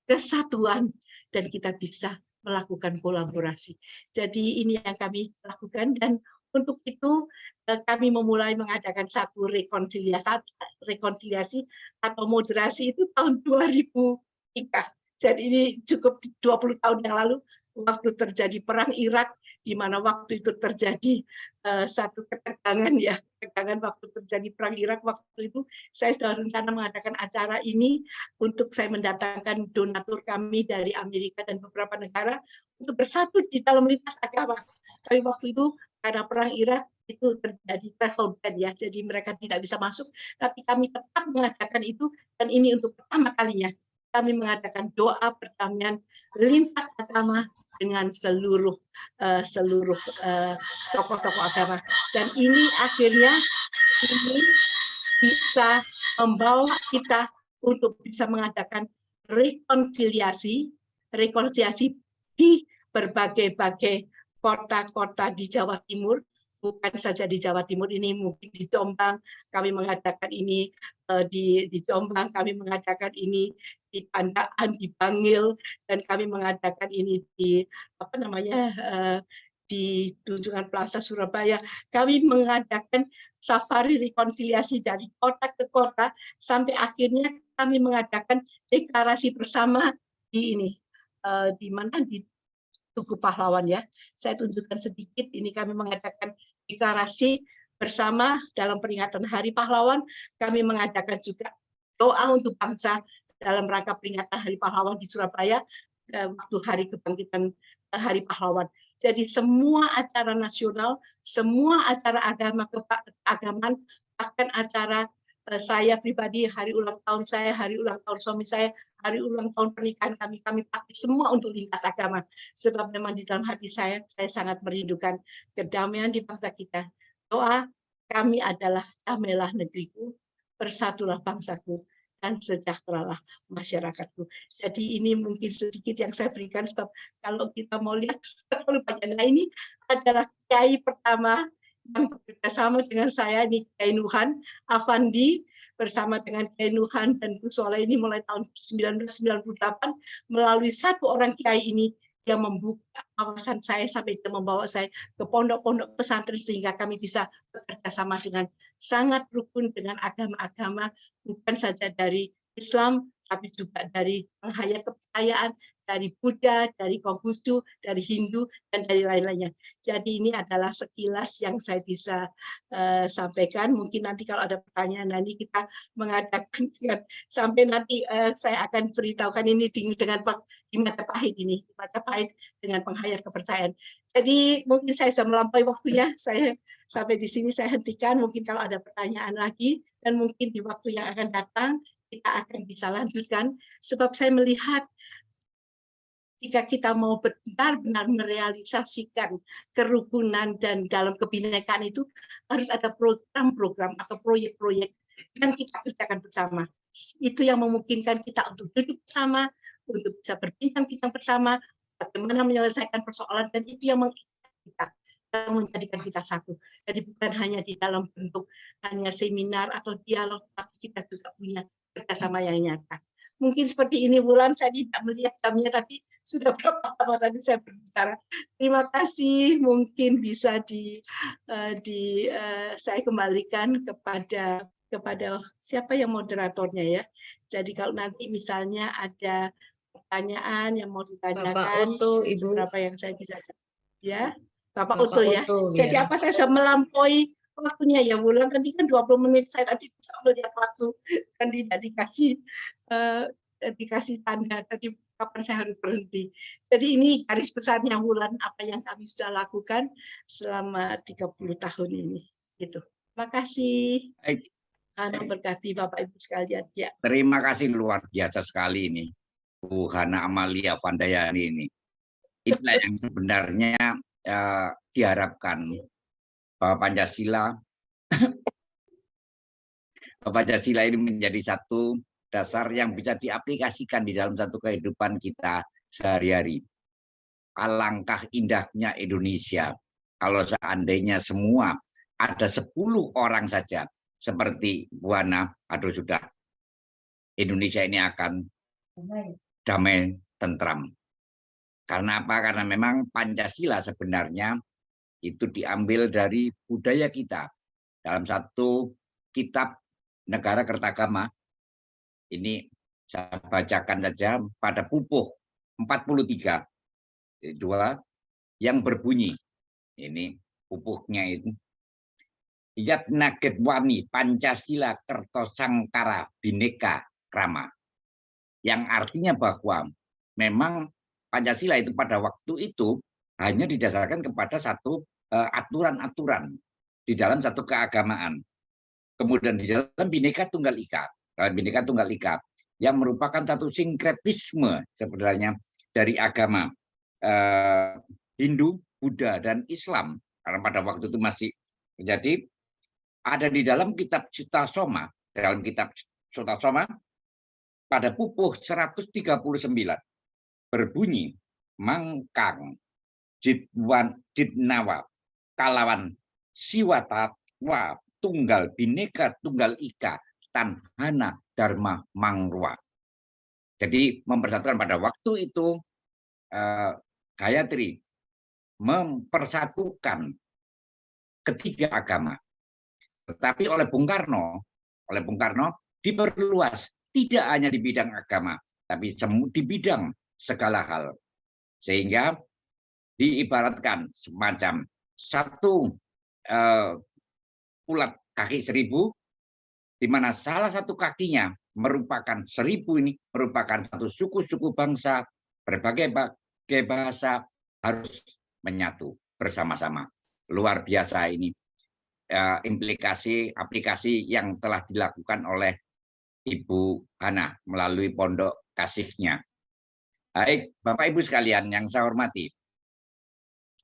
kesatuan, dan kita bisa melakukan kolaborasi. Jadi ini yang kami lakukan, dan untuk itu kami memulai mengadakan satu rekonsiliasi atau moderasi itu tahun 2003. Jadi ini cukup 20 tahun yang lalu waktu terjadi perang Irak, di mana waktu itu terjadi satu ketegangan ya, ketegangan waktu terjadi perang Irak. Waktu itu saya sudah rencana mengadakan acara ini untuk saya mendatangkan donatur kami dari Amerika dan beberapa negara untuk bersatu di dalam lintas agama. Tapi waktu itu karena perang Irak itu terjadi travel ban ya, jadi mereka tidak bisa masuk. Tapi kami tetap mengadakan itu, dan ini untuk pertama kalinya kami mengadakan doa perdamaian lintas agama dengan seluruh tokoh-tokoh agama, dan ini akhirnya ini bisa membawa kita untuk bisa mengadakan rekonsiliasi di berbagai-bagai kota-kota di Jawa Timur. Bukan saja di Jawa Timur, ini mungkin di Jombang kami mengadakan ini, di Jombang kami mengadakan ini, di Pandaan, di Bangil, dan kami mengadakan ini di di Tunjungan Plaza Surabaya. Kami mengadakan safari rekonsiliasi dari kota ke kota sampai akhirnya kami mengadakan deklarasi bersama di ini, di mana, di Tugu Pahlawan ya. Saya tunjukkan sedikit, ini kami mengadakan deklarasi bersama dalam peringatan Hari Pahlawan. Kami mengadakan juga doa untuk bangsa dalam rangka peringatan Hari Pahlawan di Surabaya waktu Hari Kebangkitan Hari Pahlawan. Jadi semua acara nasional, semua acara keagamaan, bahkan acara saya pribadi, hari ulang tahun saya, hari ulang tahun suami saya, hari ulang tahun pernikahan kami pakai semua untuk lintas agama. Sebab memang di dalam hati saya sangat merindukan kedamaian di bangsa kita. Doa kami adalah damailah negeriku, bersatulah bangsaku, dan sejahteralah masyarakatku. Jadi ini mungkin sedikit yang saya berikan, sebab kalau kita mau lihat terlalu banyak. Nah, ini adalah kiai pertama yang bekerjasama dengan saya, ini Kiai Nuhan Afandi, bersama dengan Kiai Nuhan dan Gus Soleh ini mulai tahun 1998. Melalui satu orang kiai ini, dia membuka wawasan saya sampai dia membawa saya ke pondok-pondok pesantren, sehingga kami bisa bekerja sama dengan sangat rukun dengan agama-agama, bukan saja dari Islam, tapi juga dari penghayat kepercayaan, dari Buddha, dari Konghucu, dari Hindu, dan dari lain-lainnya. Jadi ini adalah sekilas yang saya bisa sampaikan. Mungkin nanti kalau ada pertanyaan, nanti kita mengadakan sampai nanti saya akan beritahukan ini dengan di Majapahit ini, Majapahit dengan penghayat kepercayaan. Jadi mungkin saya sudah melampaui waktunya, saya sampai di sini saya hentikan. Mungkin kalau ada pertanyaan lagi, dan mungkin di waktu yang akan datang kita akan bisa lanjutkan, sebab saya melihat jika kita mau benar-benar merealisasikan kerukunan dan dalam kebinekaan itu, harus ada program-program atau proyek-proyek yang kita kerjakan bersama. Itu yang memungkinkan kita untuk duduk bersama, untuk bisa berbincang-bincang bersama, bagaimana menyelesaikan persoalan, dan itu yang kita yang menjadikan kita satu. Jadi bukan hanya di dalam bentuk hanya seminar atau dialog, tapi kita juga punya kerjasama yang nyata. Mungkin seperti ini, Wulan, saya tidak melihat jamnya tadi, sudah berapa lama tadi saya berbicara. Terima kasih, mungkin bisa saya kembalikan kepada siapa yang moderatornya ya. Jadi kalau nanti misalnya ada pertanyaan yang mau ditanyakan, Bapak Oto, Ibu. berapa yang saya bisa jawab ya. Bapak Oto ya. Jadi ya. apa, saya sudah melampaui waktunya ya, Wulan, tadi kan 20 menit, saya tadi tidak melihat waktu, kan tidak dikasih tanda tadi kapan saya harus berhenti. Jadi ini garis besarnya, Wulan, apa yang kami sudah lakukan selama 30 tahun ini. Gitu. Terima kasih. Hana berkati Bapak Ibu sekalian. Ya. Terima kasih, luar biasa sekali ini, Bu Hana Amalia Vandayani ini. Inilah yang sebenarnya diharapkan bahwa Pancasila ini menjadi satu dasar yang bisa diaplikasikan di dalam satu kehidupan kita sehari-hari. Alangkah indahnya Indonesia kalau seandainya semua ada 10 orang saja seperti Bu Hana, aduh sudah, Indonesia ini akan damai, tentram. Karena apa? Karena memang Pancasila sebenarnya itu diambil dari budaya kita. Dalam satu kitab Negara Kertagama, ini Saya bacakan saja pada pupuh 43 2 yang berbunyi. Ini pupuhnya itu. Yatna Gedwani Pancasila Kertosangkara Bhinneka Krama. Yang artinya bahwa memang Pancasila itu pada waktu itu hanya didasarkan kepada satu aturan-aturan di dalam satu keagamaan. Kemudian di dalam Bhinneka Tunggal Ika yang merupakan satu sinkretisme sebenarnya dari agama Hindu, Buddha, dan Islam. Karena pada waktu itu masih jadi ada di dalam kitab Sutasoma, pada pupuh 139 berbunyi mangkang jitnawa kalawan siwatawa tunggal Bhinneka Tunggal Ika tanhana dharma mangrua. Jadi mempersatukan pada waktu itu Gayatri mempersatukan ketiga agama. Tetapi oleh Bung Karno diperluas tidak hanya di bidang agama, tapi di bidang segala hal. Sehingga diibaratkan semacam satu ulat kaki 1000, di mana salah satu kakinya merupakan 1000 ini merupakan satu suku-suku bangsa, berbagai bahasa harus menyatu bersama-sama. Luar biasa ini aplikasi yang telah dilakukan oleh Ibu Hana melalui pondok kasihnya. Baik, Bapak Ibu sekalian yang saya hormati.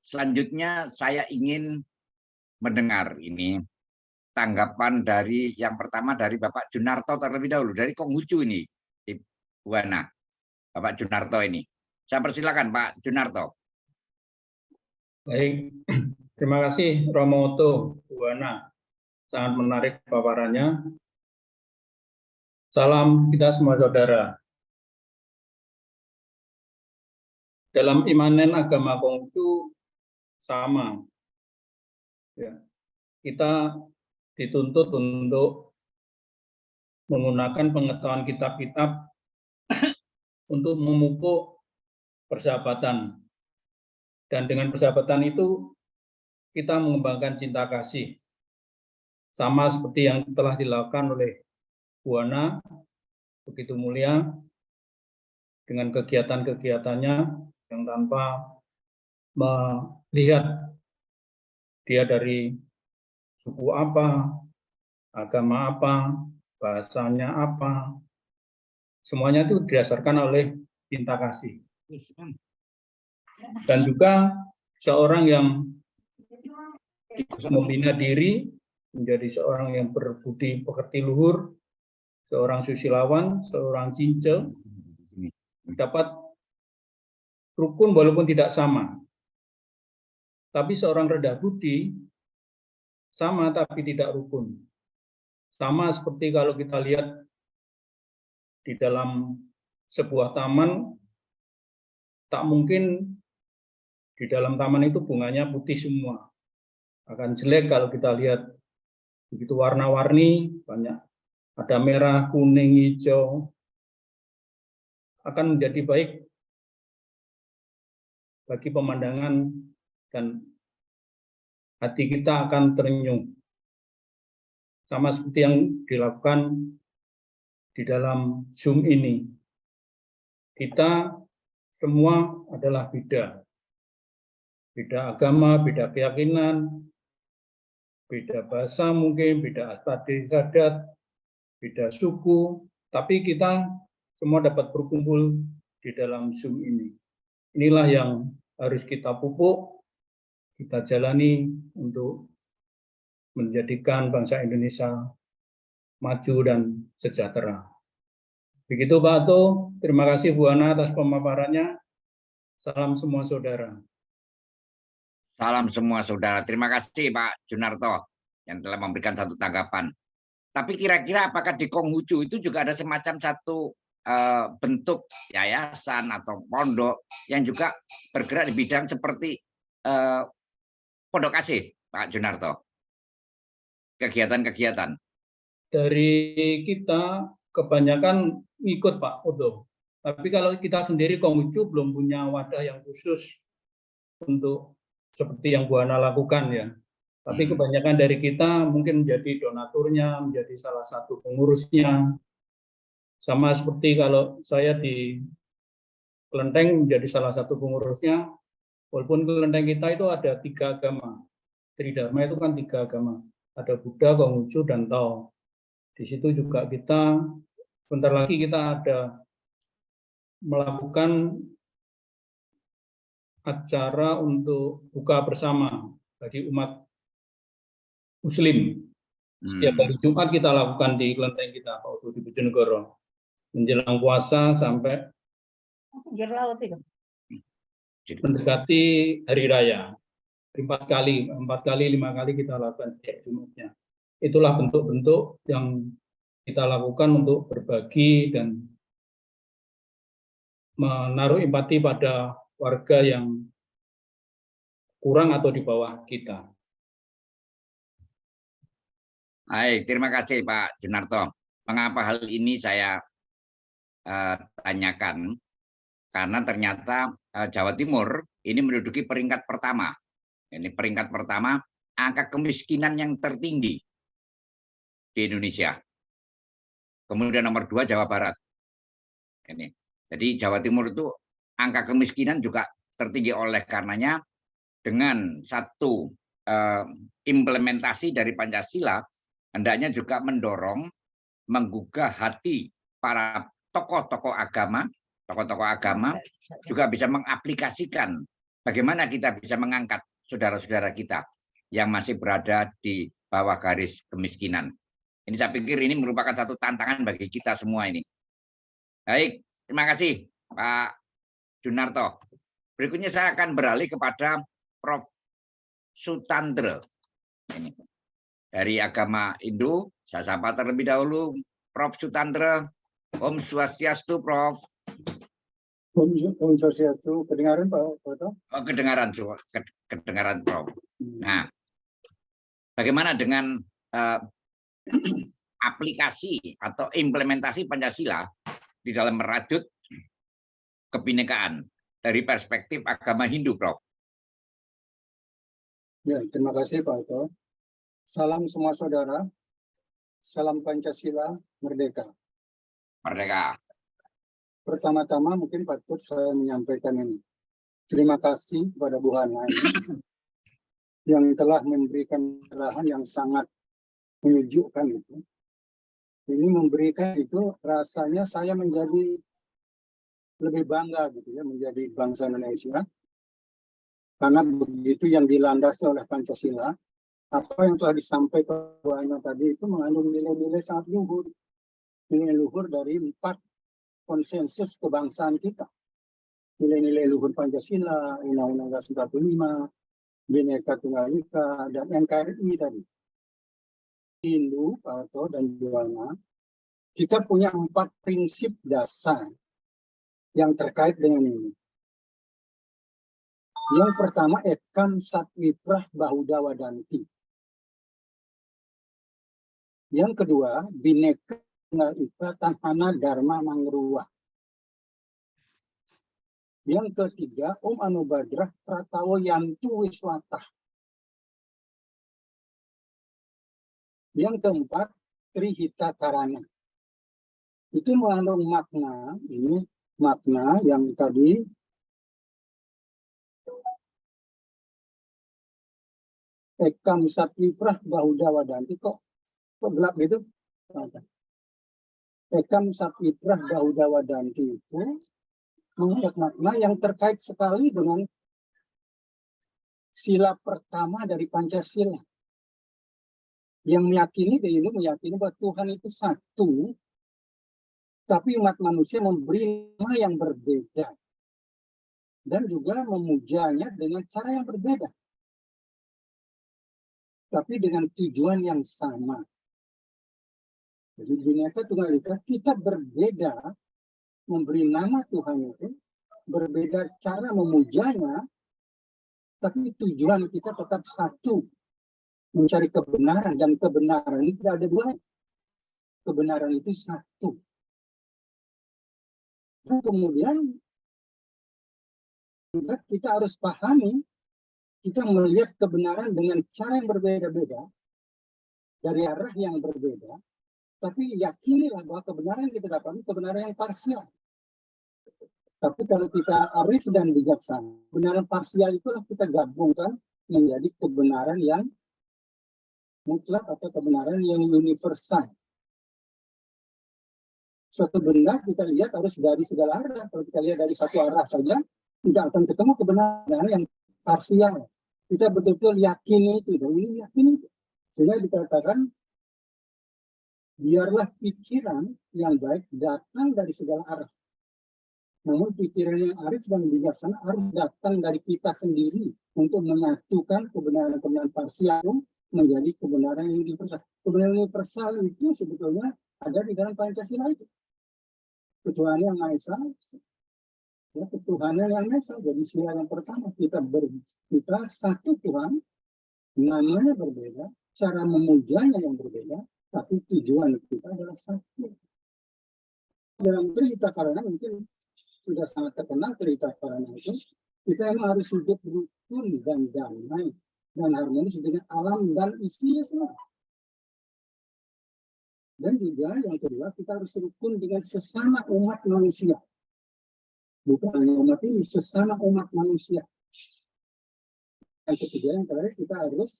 Selanjutnya saya ingin mendengar ini tanggapan dari yang pertama dari Bapak Junarto terlebih dahulu, dari Konghucu ini, Ibu Hana. Bapak Junarto ini. Saya persilakan Pak Junarto. Baik, terima kasih Romoto Buwana. Sangat menarik paparannya. Salam kita semua saudara. Dalam imanen agama Konghucu sama. Ya, kita dituntut untuk menggunakan pengetahuan kitab-kitab untuk memupuk persahabatan. Dan dengan persahabatan itu kita mengembangkan cinta kasih. Sama seperti yang telah dilakukan oleh Buwana, begitu mulia, dengan kegiatan-kegiatannya yang tanpa melihat dia dari suku apa, agama apa, bahasanya apa, semuanya itu didasarkan oleh cinta kasih. Dan juga seorang yang membina diri menjadi seorang yang berbudi pekerti luhur, seorang susilawan, seorang cince, dapat rukun walaupun tidak sama. Tapi seorang rendah budi sama tapi tidak rukun. Sama seperti kalau kita lihat di dalam sebuah taman, tak mungkin di dalam taman itu bunganya putih semua. Akan jelek kalau kita lihat begitu warna-warni, banyak ada merah, kuning, hijau. Akan menjadi baik bagi pemandangan dan hati kita akan terenyuh. Sama seperti yang dilakukan di dalam Zoom ini. Kita semua adalah beda. Beda agama, beda keyakinan, beda bahasa mungkin, beda adat, beda suku, tapi kita semua dapat berkumpul di dalam Zoom ini. Inilah yang harus kita pupuk, kita jalani untuk menjadikan bangsa Indonesia maju dan sejahtera. Begitu Pak Ato, terima kasih Bu Ana atas pemaparannya. Salam semua saudara. Salam semua saudara. Terima kasih Pak Junarto yang telah memberikan satu tanggapan. Tapi kira-kira apakah di Konghucu itu juga ada semacam satu bentuk yayasan atau pondok yang juga bergerak di bidang seperti pondok kasih, Pak Junarto? Kegiatan-kegiatan. Dari kita kebanyakan ikut Pak Udo. Tapi kalau kita sendiri Konghucu belum punya wadah yang khusus untuk seperti yang Bu Hana lakukan ya. Tapi kebanyakan dari kita mungkin menjadi donaturnya, menjadi salah satu pengurusnya. Sama seperti kalau saya di Kelenteng menjadi salah satu pengurusnya, walaupun Kelenteng kita itu ada 3 agama. Tridharma itu kan 3 agama. Ada Buddha, Konghucu, dan Tao. Di situ juga kita, bentar lagi kita ada melakukan acara untuk buka bersama bagi umat Muslim. Setiap hari Jumat kita lakukan di Kelenteng kita, waktu di Bojonegoro. Menjelang puasa sampai mendekati hari raya. 4 kali, 5 kali kita lakukan setiap Jumatnya. Itulah bentuk-bentuk yang kita lakukan untuk berbagi dan menaruh empati pada warga yang kurang atau di bawah kita. Baik, terima kasih Pak Junarto. Mengapa hal ini saya tanyakan? Karena ternyata Jawa Timur ini menduduki peringkat pertama. Ini peringkat pertama angka kemiskinan yang tertinggi di Indonesia. Kemudian nomor 2 Jawa Barat. Ini. Jadi Jawa Timur itu angka kemiskinan juga tertinggi, oleh karenanya dengan satu implementasi dari Pancasila hendaknya juga mendorong, menggugah hati para tokoh-tokoh agama juga bisa mengaplikasikan bagaimana kita bisa mengangkat saudara-saudara kita yang masih berada di bawah garis kemiskinan. Ini saya pikir ini merupakan satu tantangan bagi kita semua ini. Baik, terima kasih Pak Junarto. Berikutnya saya akan beralih kepada Prof. Sutandre. Ini. Dari agama Hindu, saya sapa terlebih dahulu Prof. Sutandre. Om Swastiastu, Prof. Om Swastiastu, kedengaran Pak Foto? Oh, kedengaran Prof. Nah, bagaimana dengan aplikasi atau implementasi Pancasila di dalam merajut kebinekaan dari perspektif agama Hindu, Prof? Ya, terima kasih Pak Foto. Salam semua saudara, salam Pancasila, merdeka. Merdeka. Pertama-tama mungkin patut saya menyampaikan ini. Terima kasih kepada Bu Hana yang telah memberikan arahan yang sangat menyejukkan itu. Ini memberikan itu rasanya saya menjadi lebih bangga gitu ya, menjadi bangsa Indonesia. Karena begitu yang dilandasi oleh Pancasila, apa yang telah disampaikan Bu Hana tadi itu mengandung nilai-nilai sangat luhur. Nilai luhur dari 4 konsensus kebangsaan kita. Nilai-nilai luhur Pancasila, Undang-Undang Dasar 45, Bhinneka Tunggal Ika, dan NKRI tadi. Hindu, Pak Arto, dan Juwana, kita punya 4 prinsip dasar yang terkait dengan ini. Yang pertama, Ekam Satwiprah Bahuda Wadanti. Yang kedua, Bhinneka Tunggal Ika Tanhana Dharma Mangruwa. Yang ketiga, Om Anubadrah Pratawo Yantu Wiswatah. Yang keempat, Trihita Karana. Itu mengandung makna, ini makna yang tadi Ekam Satwiprah Bahuda Wadanti, kok gelap gitu? Ekam Satwiprah Bahuda Wadanti itu mengandung makna yang terkait sekali dengan sila pertama dari Pancasila. Yang meyakini, meyakini bahwa Tuhan itu satu, tapi umat manusia memberi nama yang berbeda. Dan juga memujanya dengan cara yang berbeda. Tapi dengan tujuan yang sama. Jadi Bhinneka Tunggal Ika, kita berbeda memberi nama Tuhan itu, berbeda cara memujanya, tapi tujuan kita tetap satu, mencari kebenaran, dan kebenaran ini tidak ada dua. kebenaran itu satu. Dan kemudian juga kita harus pahami, kita melihat kebenaran dengan cara yang berbeda-beda, dari arah yang berbeda, tapi yakinilah bahwa kebenaran yang kita dapatkan kebenaran yang parsial. Tapi kalau kita arif dan bijaksana, kebenaran parsial itulah kita gabungkan menjadi kebenaran yang mutlak atau kebenaran yang universal. Suatu benda kita lihat harus dari segala arah. Kalau kita lihat dari satu arah saja, tidak akan ketemu kebenaran yang parsial. Kita betul-betul yakini itu, ini yakini itu. Sehingga dikatakan, biarlah pikiran yang baik datang dari segala arah. Namun pikiran yang arif dan bijaksana harus datang dari kita sendiri untuk menyatukan kebenaran-kebenaran parsial menjadi kebenaran yang universal. Kebenaran universal itu sebetulnya ada di dalam Pancasila itu. Ketuhanan yang Maha Esa, ya, ketuhanan yang Maha Esa. Jadi sila yang pertama kita satu Tuhan, namanya berbeda, cara memujanya yang berbeda, tapi tujuan kita adalah satu. Dalam cerita Karana mungkin sudah sangat terkenal cerita Karana itu, kita memang harus hidup rukun dan damai dan harmonis dengan alam dan isinya semua. Dan juga yang kedua, kita harus rukun dengan sesama umat manusia. Bukan hanya umat ini, sesama umat manusia. Yang ketiga, yang terakhir, kita harus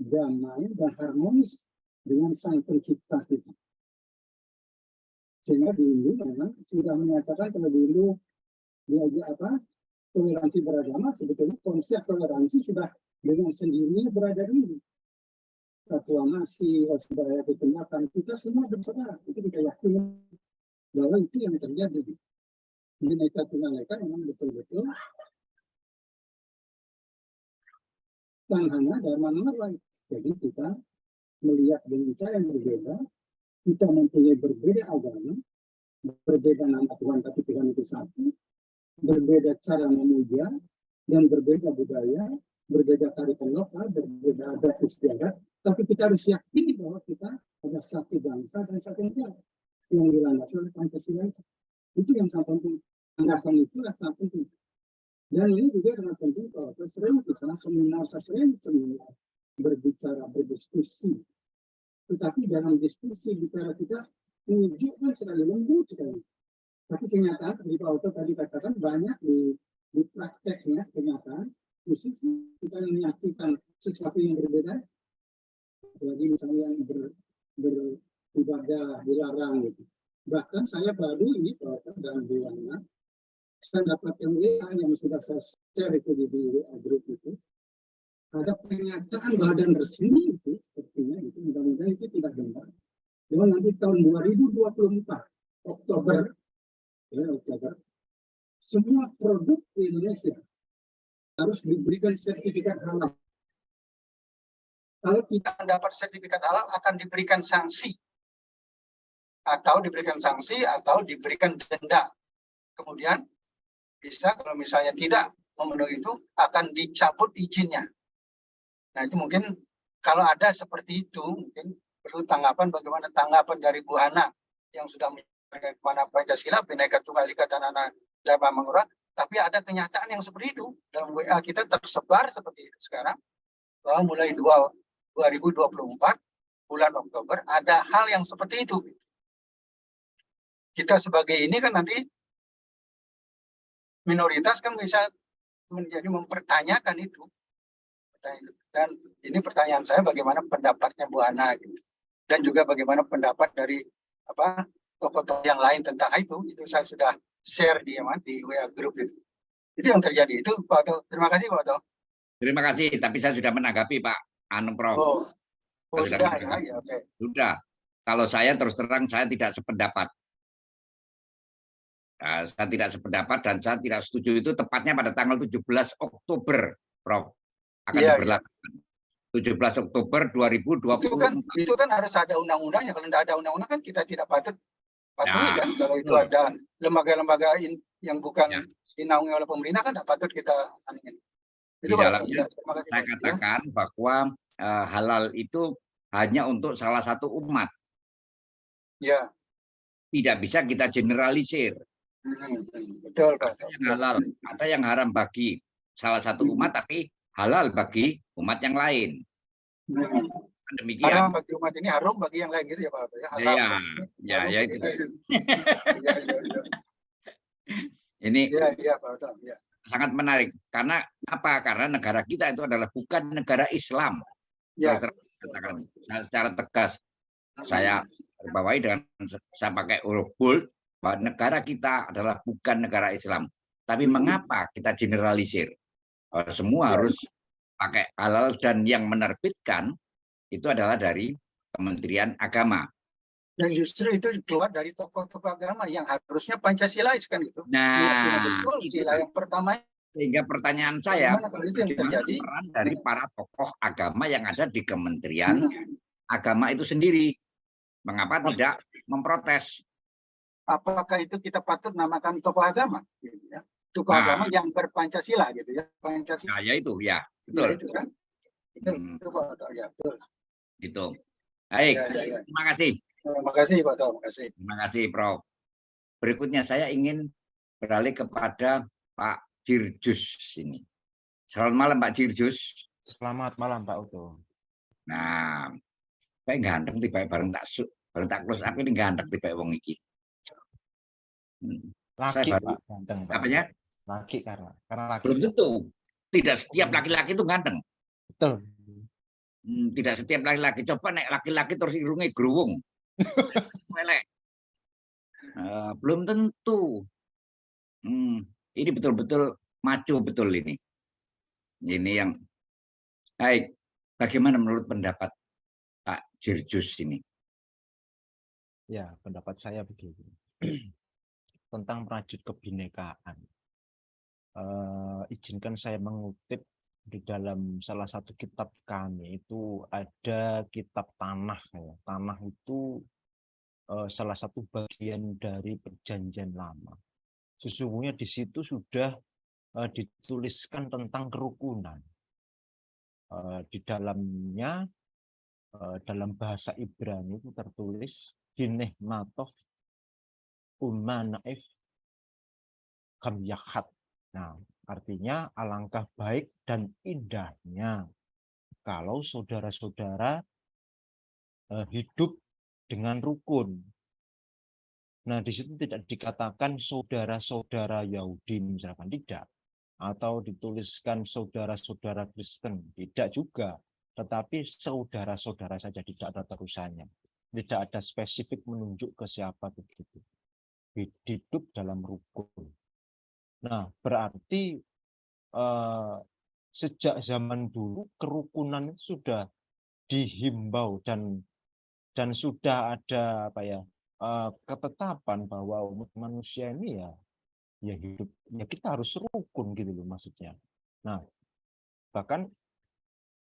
damai dan harmonis dengan Sang Pencipta kita. Sehingga di Hindu memang sudah menyatakan kalau di Hindu diajak toleransi beragama, sebetulnya konsep toleransi sudah dengan sendirinya berada di Hindu. Ketua Masih, Wasudaya Ketengakan, kita semua bersaudara. Itu kita yakin bahwa itu yang terjadi. Bineka Tunggal Ika memang betul-betul Tanghana Dharma Nomor. Jadi kita melihat dengan cara yang berbeda, kita mempunyai berbeda agama, berbeda nama Tuhan tapi Tuhan itu satu, berbeda cara memuja, dan berbeda budaya, berbeda kearifan lokal, berbeda adat istiadat, tapi kita harus yakini bahwa kita ada satu bangsa dan satu negara yang dilandasi oleh Pancasila itu. Itu yang sangat penting. Landasan itu sangat penting. Dan ini juga sangat penting kalau sering kita seminar berbicara, berdiskusi. Tetapi dalam diskusi bicara kita menunjukkan sekali, lembut sekali. Tapi kenyataan, seperti Pak Oto tadi katakan, banyak di prakteknya kenyataan, khususnya kita menyatukan sesuatu yang berbeda, apalagi misalnya yang beribadah dilarang gitu. Bahkan saya baru ini Pak Oto dan Buana, saya dapat WA yang sudah saya share itu di grup itu. Ada pernyataan badan resmi itu, sepertinya itu mudah-mudahan itu tidak benar. Cuma nanti tahun 2024 Oktober, semua produk di Indonesia harus diberikan sertifikat halal. Kalau tidak mendapat sertifikat halal akan diberikan sanksi atau diberikan denda. Kemudian bisa kalau misalnya tidak memenuhi itu akan dicabut izinnya. Nah itu mungkin kalau ada seperti itu mungkin perlu tanggapan, bagaimana tanggapan dari Bu Hana yang sudah menyampaikan kepada Pancasila, Bhinneka Tunggal Ika dan Dharma Mangurat, tapi ada kenyataan yang seperti itu dalam WA kita tersebar seperti itu sekarang, bahwa mulai 2024 bulan Oktober ada hal yang seperti itu. Kita sebagai ini kan nanti minoritas kan bisa menjadi mempertanyakan itu. Dan ini pertanyaan saya, bagaimana pendapatnya Bu Hana gitu. Dan juga bagaimana pendapat dari tokoh-tokoh yang lain tentang itu saya sudah share di WA group itu. Itu yang terjadi. Itu Pak Oto. Terima kasih Pak Oto. Terima kasih, tapi saya sudah menanggapi Pak Prof. Sudah ya, oke. Sudah. Kalau saya terus terang saya tidak sependapat. Saya tidak sependapat dan saya tidak setuju itu tepatnya pada tanggal 17 Oktober, Prof. Akan diberlakukan. 17 Oktober 2020. Itu kan harus ada undang-undangnya. Kalau tidak ada undang-undang kan kita tidak patuhi kan. Kalau itu ada lembaga-lembaga yang bukan dinaungi oleh pemerintah kan tidak patut kita aneh. Di dalamnya saya katakan bahwa halal itu hanya untuk salah satu umat. Ya. Tidak bisa kita generalisir. Betul, Pak. Ada yang halal, ada yang haram bagi salah satu umat, tapi halal bagi umat yang lain. Demikian. Haram bagi umat ini, haram bagi yang lain gitu ya Pak. Ya, haram. Ya itu. Ya. Ini Pak. Ya. Sangat menarik. Karena apa? Karena negara kita itu adalah bukan negara Islam. Ya. Katakan secara tegas. Saya bawahi dengan saya pakai huruf bold bahwa negara kita adalah bukan negara Islam. Tapi mengapa kita generalisir? Semua harus pakai halal, dan yang menerbitkan itu adalah dari Kementerian Agama. Dan justru itu keluar dari tokoh-tokoh agama yang harusnya Pancasilais kan gitu. Nah, betul sila yang pertama. Sehingga pertanyaan saya, itu yang terjadi peran dari para tokoh agama yang ada di Kementerian Agama itu sendiri? Mengapa tidak memprotes? Apakah itu kita patut namakan tokoh agama? Gitu ya. Tokoh agama yang berpancasila gitu ya. Pancasila. Nah, ya itu, ya betul. Ya, itu kan. Itu Pak. Ya, betul. Gitu. Baik, terima kasih. Terima kasih Pak. Terima kasih. Terima kasih Prof. Berikutnya saya ingin beralih kepada Pak Jirjus ini. Selamat malam Pak Jirjus. Selamat malam Pak Uto. Nah, saya ganteng tiba bareng tak close up ini ganteng tiba wong iki. Laki Pak, ganteng Pak. Apanya? Laki karena laki. Belum tentu. Tidak setiap laki-laki itu ganteng. Betul. Tidak setiap laki-laki. Coba nek laki-laki terus irungnya gerowong. Melek. Belum tentu. Ini betul-betul maco betul ini. Ini yang baik. Bagaimana menurut pendapat Pak Jirjus ini? Ya, pendapat saya begini. Tentang merajut kebinekaan. Izinkan saya mengutip di dalam salah satu kitab kami itu ada kitab Tanah. Ya. Tanah itu salah satu bagian dari Perjanjian Lama. Sesungguhnya di situ sudah dituliskan tentang kerukunan. Di dalamnya dalam bahasa Ibrani itu tertulis Hineh Matov Umanaif Kamyahat. Nah, artinya alangkah baik dan indahnya kalau saudara-saudara hidup dengan rukun. Nah, di situ tidak dikatakan saudara-saudara Yahudi misalkan, tidak. Atau dituliskan saudara-saudara Kristen, tidak juga. Tetapi saudara-saudara saja, tidak ada terusannya. Tidak ada spesifik menunjuk ke siapa begitu. Hidup dalam rukun. Nah, berarti sejak zaman dulu kerukunan sudah dihimbau dan sudah ada ketetapan bahwa umat manusia ini ya hidup, ya kita harus rukun gitu loh maksudnya. Nah, bahkan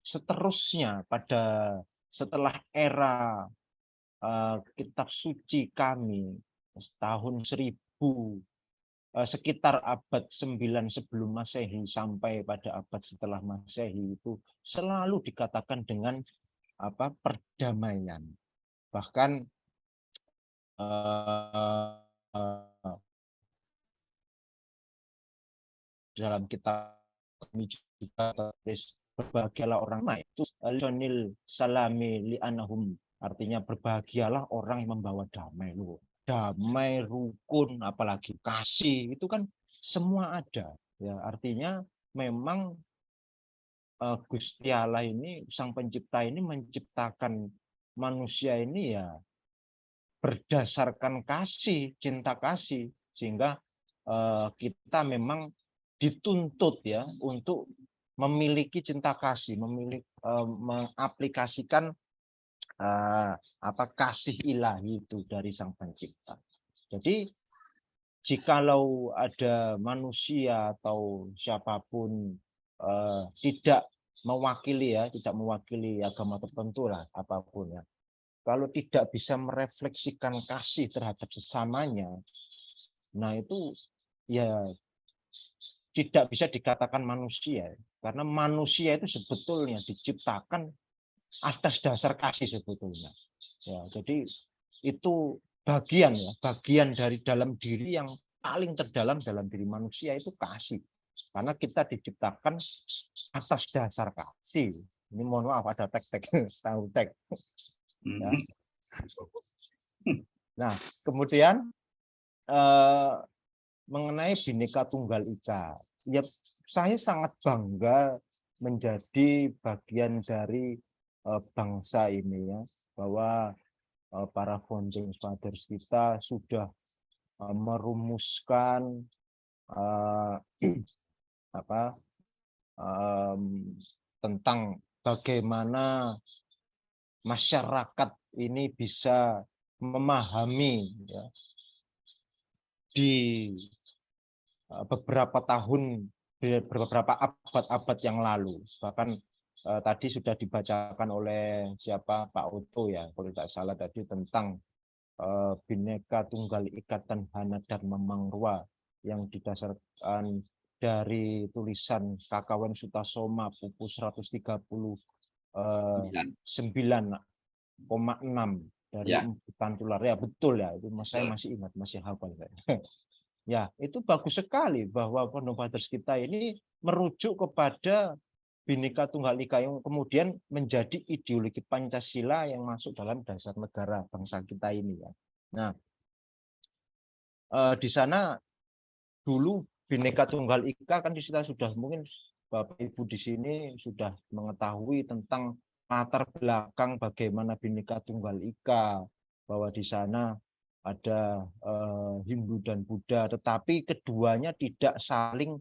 seterusnya setelah era kitab suci kami tahun 1000 sekitar abad 9 sebelum Masehi sampai pada abad setelah Masehi itu selalu dikatakan dengan perdamaian. Bahkan dalam kitab kami juga tertulis berbahagialah orang itu Jonil salami li'anahum, artinya berbahagialah orang yang membawa damai. Damai, rukun, apalagi kasih, itu kan semua ada. Ya, artinya memang Gusti Allah ini, Sang Pencipta ini menciptakan manusia ini ya berdasarkan kasih, cinta kasih, sehingga kita memang dituntut ya untuk memiliki cinta kasih, mengaplikasikan kasih ilahi itu dari Sang Pencipta. Jadi jikalau ada manusia atau siapapun tidak mewakili agama tertentu lah apapun ya, kalau tidak bisa merefleksikan kasih terhadap sesamanya, nah itu ya tidak bisa dikatakan manusia, karena manusia itu sebetulnya diciptakan atas dasar kasih sebetulnya. Ya, jadi itu bagian ya, bagian dari dalam diri yang paling terdalam dalam diri manusia itu kasih. Karena kita diciptakan atas dasar kasih. Ini mohon maaf ada tek-tek, tahu tek. Ya. Nah, kemudian mengenai Bhinneka Tunggal Ika, ya saya sangat bangga menjadi bagian dari bangsa ini ya, bahwa para founding fathers kita sudah merumuskan tentang bagaimana masyarakat ini bisa memahami ya, di beberapa tahun, beberapa abad-abad yang lalu. Bahkan tadi sudah dibacakan oleh siapa, Pak Oto ya, kalau tidak salah tadi, tentang Bhinneka Tunggal Ika Tanhana Dharma Mangruwa yang didasarkan dari tulisan Kakawin Sutasoma buku 139,6 dari Emputan Tular. Ya betul ya, itu saya masih ingat, masih hafal. Ya, itu bagus sekali bahwa founding fathers kita ini merujuk kepada Bhinneka Tunggal Ika yang kemudian menjadi ideologi Pancasila yang masuk dalam dasar negara bangsa kita ini ya. Nah, di sana dulu Bhinneka Tunggal Ika kan kita sudah, mungkin Bapak Ibu di sini sudah mengetahui tentang latar belakang bagaimana Bhinneka Tunggal Ika, bahwa di sana ada Hindu dan Buddha, tetapi keduanya tidak saling,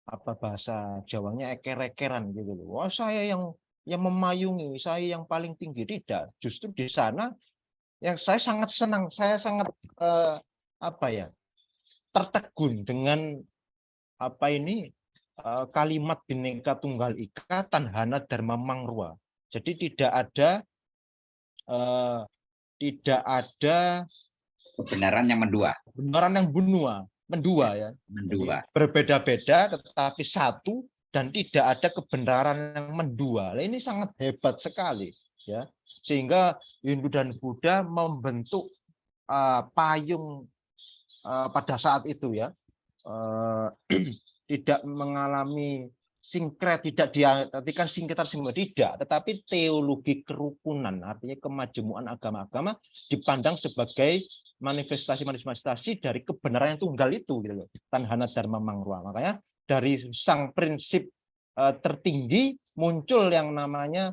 apa bahasa Jawanya, eker-ekeran gitu loh. Wah, saya yang memayungi, saya yang paling tinggi, tidak. Justru di sana yang saya sangat senang, saya sangat tertegun dengan kalimat Bhinneka Tunggal Ika Tanhana Dharma Mangruwa. Jadi tidak ada kebenaran yang mendua. Kebenaran yang mendua ya. Mendua. Berbeda-beda tetapi satu, dan tidak ada kebenaran yang mendua. Nah, ini sangat hebat sekali ya. Sehingga Hindu dan Buddha membentuk payung pada saat itu ya. Tidak mengalami sinkret, tidak diartikan singkatan semua, tidak, tetapi teologi kerukunan, artinya kemajemukan agama-agama dipandang sebagai manifestasi dari kebenaran yang tunggal itu gitu loh. Tanhana Dharma Mangruwa. Makanya dari sang prinsip tertinggi muncul yang namanya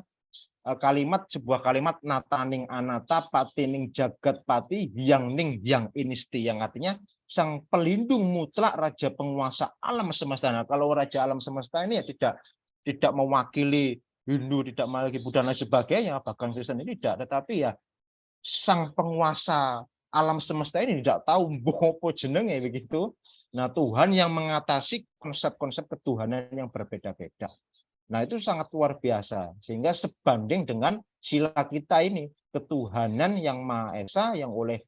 sebuah kalimat nataning anata patining jagat pati hyang ning hyang inisti, yang artinya sang pelindung mutlak, raja penguasa alam semesta. Nah, kalau raja alam semesta ini ya tidak mewakili Hindu, tidak mewakili Buddha dan sebagainya, bahkan Kristen ini tidak, tetapi ya sang penguasa alam semesta ini tidak tahu bopo jenenge begitu. Nah, Tuhan yang mengatasi konsep-konsep ketuhanan yang berbeda-beda. Nah, itu sangat luar biasa, sehingga sebanding dengan sila kita ini, ketuhanan yang Maha Esa yang oleh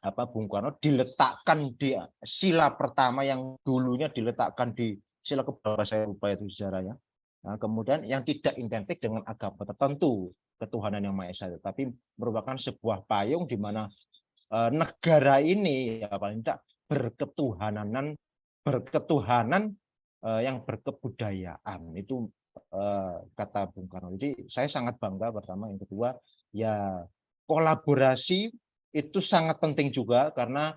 Bung Karno diletakkan di sila pertama, yang dulunya diletakkan di sila keberapa saya lupa itu sejarahnya. Nah, kemudian yang tidak identik dengan agama tertentu, ketuhanan yang Maha Esa, tapi merupakan sebuah payung di mana negara ini ya paling tidak berketuhanan yang berkebudayaan, itu kata Bung Karno. Jadi saya sangat bangga pertama. Yang kedua ya kolaborasi itu sangat penting juga, karena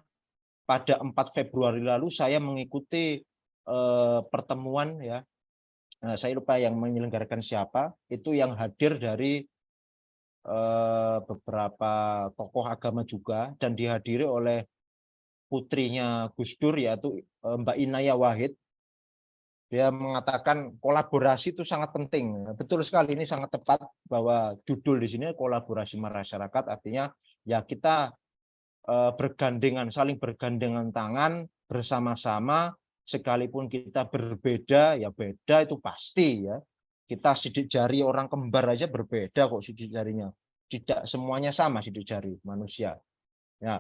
pada 4 Februari lalu saya mengikuti pertemuan ya, saya lupa yang menyelenggarakan siapa, itu yang hadir dari beberapa tokoh agama juga, dan dihadiri oleh putrinya Gus Dur, yaitu Mbak Inaya Wahid. Dia mengatakan kolaborasi itu sangat penting. Betul sekali, ini sangat tepat bahwa judul di sini kolaborasi masyarakat, artinya ya kita bergandengan, saling bergandengan tangan bersama-sama, sekalipun kita berbeda, ya beda itu pasti ya. Kita sidik jari orang kembar aja berbeda kok sidik jarinya. Tidak semuanya sama sidik jari manusia. Ya,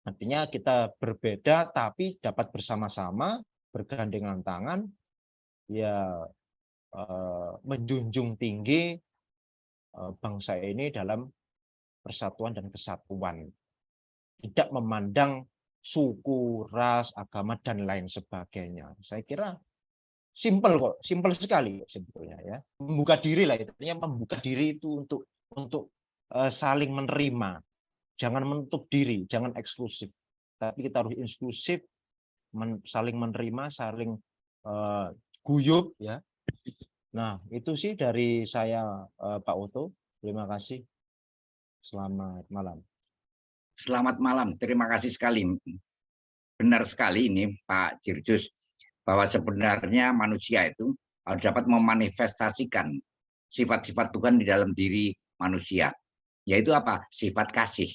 artinya kita berbeda tapi dapat bersama-sama, bergandengan tangan, ya menjunjung tinggi bangsa ini dalam persatuan dan kesatuan. Tidak memandang suku, ras, agama, dan lain sebagainya. Saya kira simpel kok, simpel sekali sebetulnya ya. Membuka diri lah, artinya membuka diri itu untuk saling menerima. Jangan menutup diri, jangan eksklusif. Tapi kita harus inklusif, saling menerima, saling guyup ya. Nah, itu sih dari saya Pak Oto. Terima kasih. Selamat malam. Selamat malam, terima kasih sekali. Benar sekali ini Pak Jirjus, bahwa sebenarnya manusia itu harus dapat memanifestasikan sifat-sifat Tuhan di dalam diri manusia. Yaitu apa? Sifat kasih.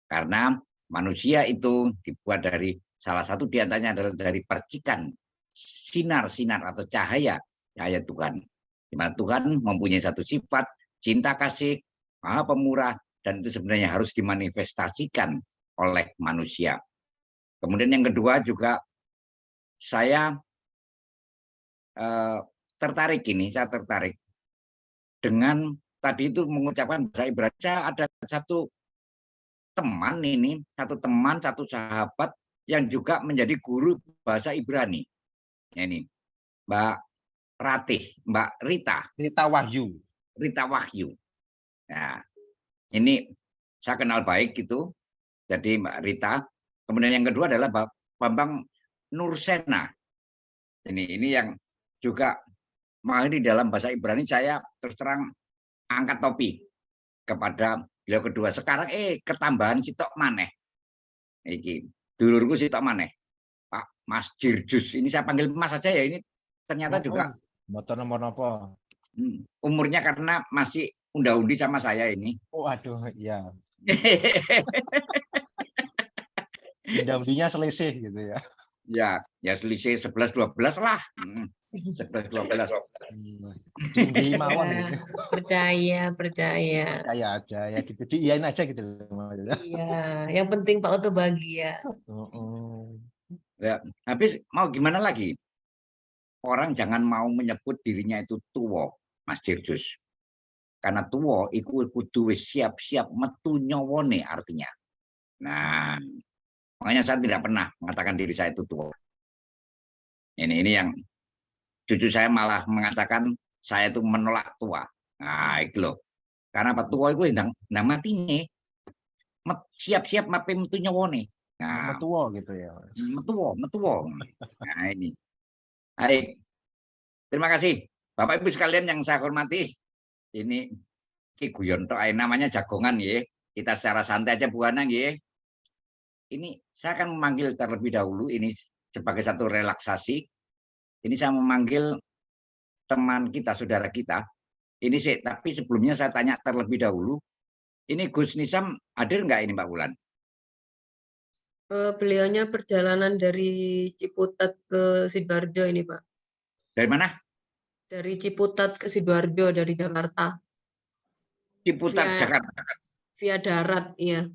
Karena manusia itu dibuat dari, salah satu diantaranya adalah dari percikan sinar-sinar atau cahaya Tuhan. Di mana Tuhan mempunyai satu sifat, cinta kasih, Maha Pemurah, dan itu sebenarnya harus dimanifestasikan oleh manusia. Kemudian yang kedua juga saya tertarik dengan tadi itu mengucapkan bahasa Ibrani. Saya ada satu teman, satu sahabat yang juga menjadi guru bahasa Ibrani. Ini Mbak Rita Wahyu. Nah, ini saya kenal baik gitu. Jadi Mbak Rita. Kemudian yang kedua adalah Bambang Nursena. Ini yang juga mahir di dalam bahasa Ibrani. Saya terus terang angkat topi kepada beliau kedua. Sekarang ketambahan sitok maneh. Iki dulurku sitok maneh. Pak Mas Jirjus. Ini saya panggil Mas saja ya. Ini ternyata juga motor nomor umurnya karena masih unda-undi sama saya ini. Oh aduh, ya. Unda-undinya selisih gitu ya. Ya selisih 11-12 lah. 11-12. Percaya aja ya gitu. Diiyain aja gitu. Iya, yang penting Pak Oto bahagia. Ya, habis mau gimana lagi? Orang jangan mau menyebut dirinya itu tua, Mas Jirjus. Karena tua iku kudu siap-siap metu nyawone artinya. Nah, makanya saya tidak pernah mengatakan diri saya itu tua. Ini yang cucu saya malah mengatakan saya itu menolak tua. Nah, itu loh. Karena apa? Tua itu ndang matinya. Siap-siap mape metu nyawone. Nah, metuwo gitu ya. Metuwo. Nah, ini. Baik. Terima kasih Bapak Ibu sekalian yang saya hormati. Ini Ki Guyon tok namanya jagongan ya. Kita secara santai aja buana ya. Ini saya akan memanggil terlebih dahulu ini sebagai satu relaksasi. Ini saya memanggil teman kita, saudara kita. Ini sih, tapi sebelumnya saya tanya terlebih dahulu. Ini Gus Nizam hadir nggak ini Mbak Wulan? Beliaunya perjalanan dari Ciputat ke Sidoarjo ini Pak. Dari mana? Dari Ciputat ke Sidoarjo dari Jakarta. Ciputat Jakarta. Via darat, iya.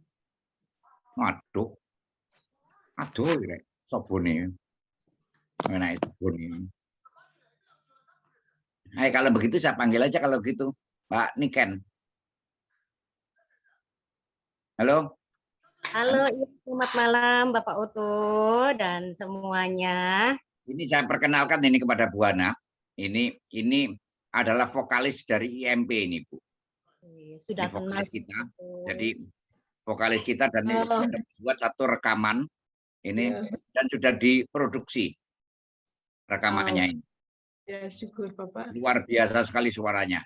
Waduh, sobone. Mana itu bone. Hai, kalau begitu saya panggil aja kalau gitu, Mbak Niken. Halo. Halo, selamat malam Bapak Oto dan semuanya. Ini saya perkenalkan ini kepada Bu Hana. Ini adalah vokalis dari IMP ini, Bu. Sudah ini vokalis kenal. kita. Jadi vokalis kita dan ini sudah buat satu rekaman ini dan sudah diproduksi rekamannya ini. Ya, syukur Bapak. Luar biasa sekali suaranya.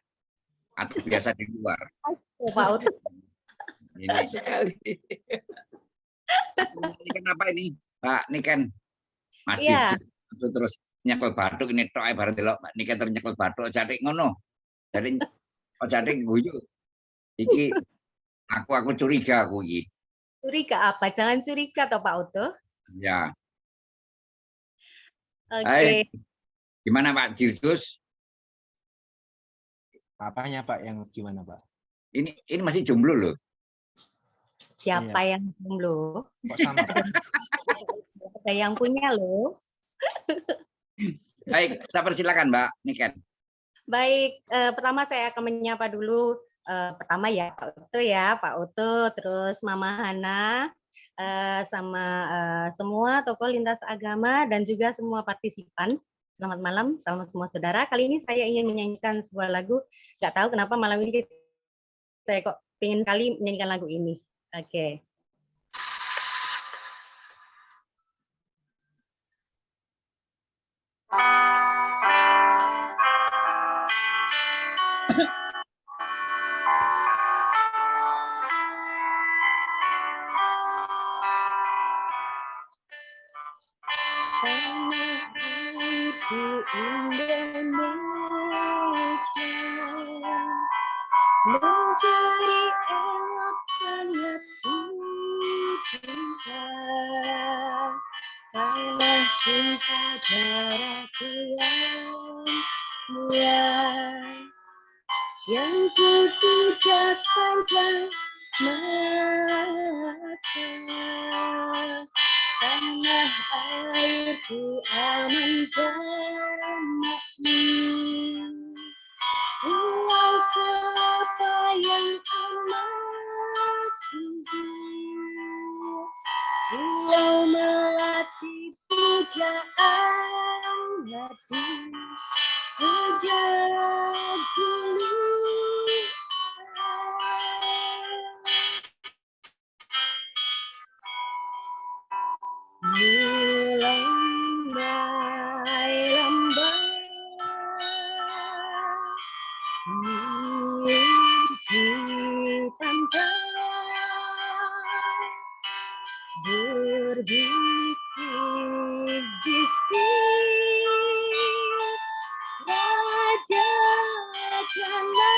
Atau biasa di luar. Pak Oto. Ini sekali. Ini kenapa ini Pak Niken Mas Iya. Jirjus terus nyekel bathuk ini tok ae bareng delok Mbak Niken terus nyekel bathuk jadi ngono. Jadi guyu. Iki aku curiga aku iki. Curiga apa? Jangan curiga toh Pak Oto. Ya. Oke. Hai. Gimana Pak Jirjus? Apanya Pak yang gimana Pak? Ini masih jomblo loh. Siapa yang jomblo? Kok sama? Ada yang punya loh. Baik, saya persilakan Mbak Niken. Baik, pertama saya akan menyapa dulu pertama ya Pak Uto, terus Mama Hana, sama semua tokoh lintas agama dan juga semua partisipan. Selamat malam, selamat semua saudara. Kali ini saya ingin menyanyikan sebuah lagu. Nggak tahu kenapa malam ini saya kok pengen kali menyanyikan lagu ini. Oke. Tanah airku Indonesia, negeri elok sangat ku cinta. Tanah cinta darahku yang ku puja sepanjang masa. Tanah airku aman dan makmur, pulau kota yang amat subur, pulau melati pujaan hati sejak dulu. Lambai-lambai menuju pantai, berbisik-bisik Raja Jana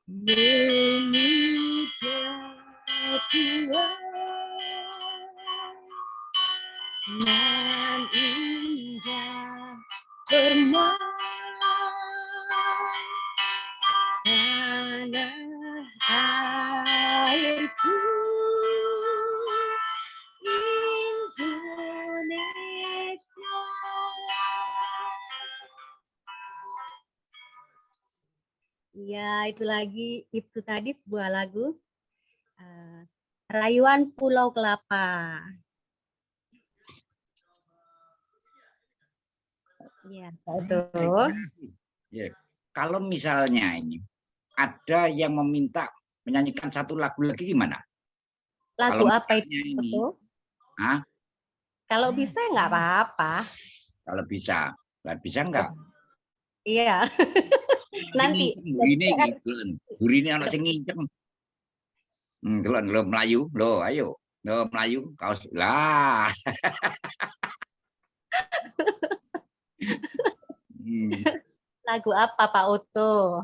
memuja Tuhan nan indah bermain. Tanah airku Indonesia. Ya, itu tadi sebuah lagu Rayuan Pulau Kelapa. Ya, betul. Ya, kalau misalnya ini ada yang meminta menyanyikan satu lagu lagi gimana? Lagu Kalau apa itu? ini, Kalau bisa nggak apa-apa. Kalau bisa, nggak bisa nggak? Iya. Nanti. Burine anak sing nginceng. Lo Melayu, lo ayo, lo Melayu, kaos lah. Lagu apa Pak Uto?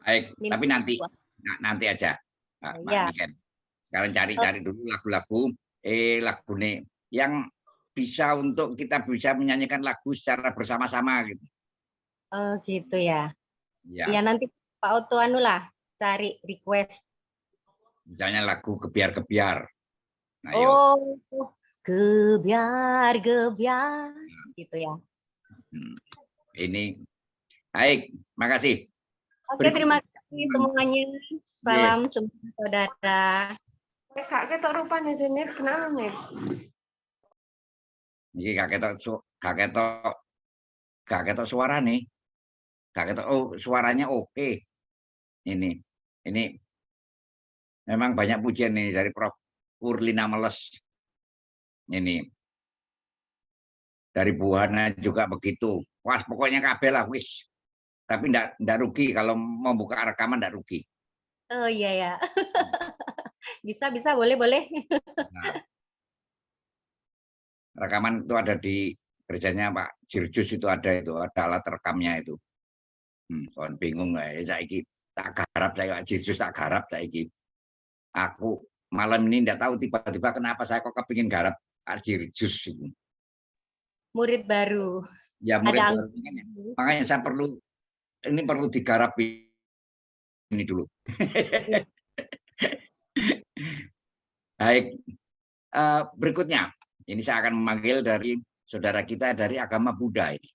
Baik, tapi nanti aja, Pak Ya. Niken. Sekarang cari-cari dulu lagu-lagu, lagu nih yang bisa untuk kita bisa menyanyikan lagu secara bersama-sama gitu. Oh gitu ya. Ya. Ya nanti Pak Uto cari request. Misalnya lagu Gebiar-Gebiar. Nah, oh, Gebiar-Gebiar gitu ya. Ini baik, makasih. Oke, terima kasih semuanya. Salam semua saudara. Kak ketok rupanya ini kenapa nih? Ini gak ketok suara nih. Gak ketok, suaranya oke. Ini memang banyak pujian nih dari Prof. Urlina Meles. Ini dari Bu Hana juga begitu. Wah, pokoknya kabeh lah wis. Tapi ndak rugi kalau membuka rekaman, ndak rugi. Oh iya ya. bisa boleh. Nah, rekaman itu ada di kerjanya Pak Jirjus, itu ada alat rekamnya itu. Kon bingung nggak ya saiki tak garap saya Pak Jirjus, tak garap saiki. Aku malam ini ndak tahu tiba-tiba kenapa saya kok kepingin garap Pak Jirjus itu. Murid baru. Ya murid baru. Makanya saya perlu digarap ini dulu. Baik, berikutnya ini saya akan memanggil dari saudara kita dari agama Buddha ini.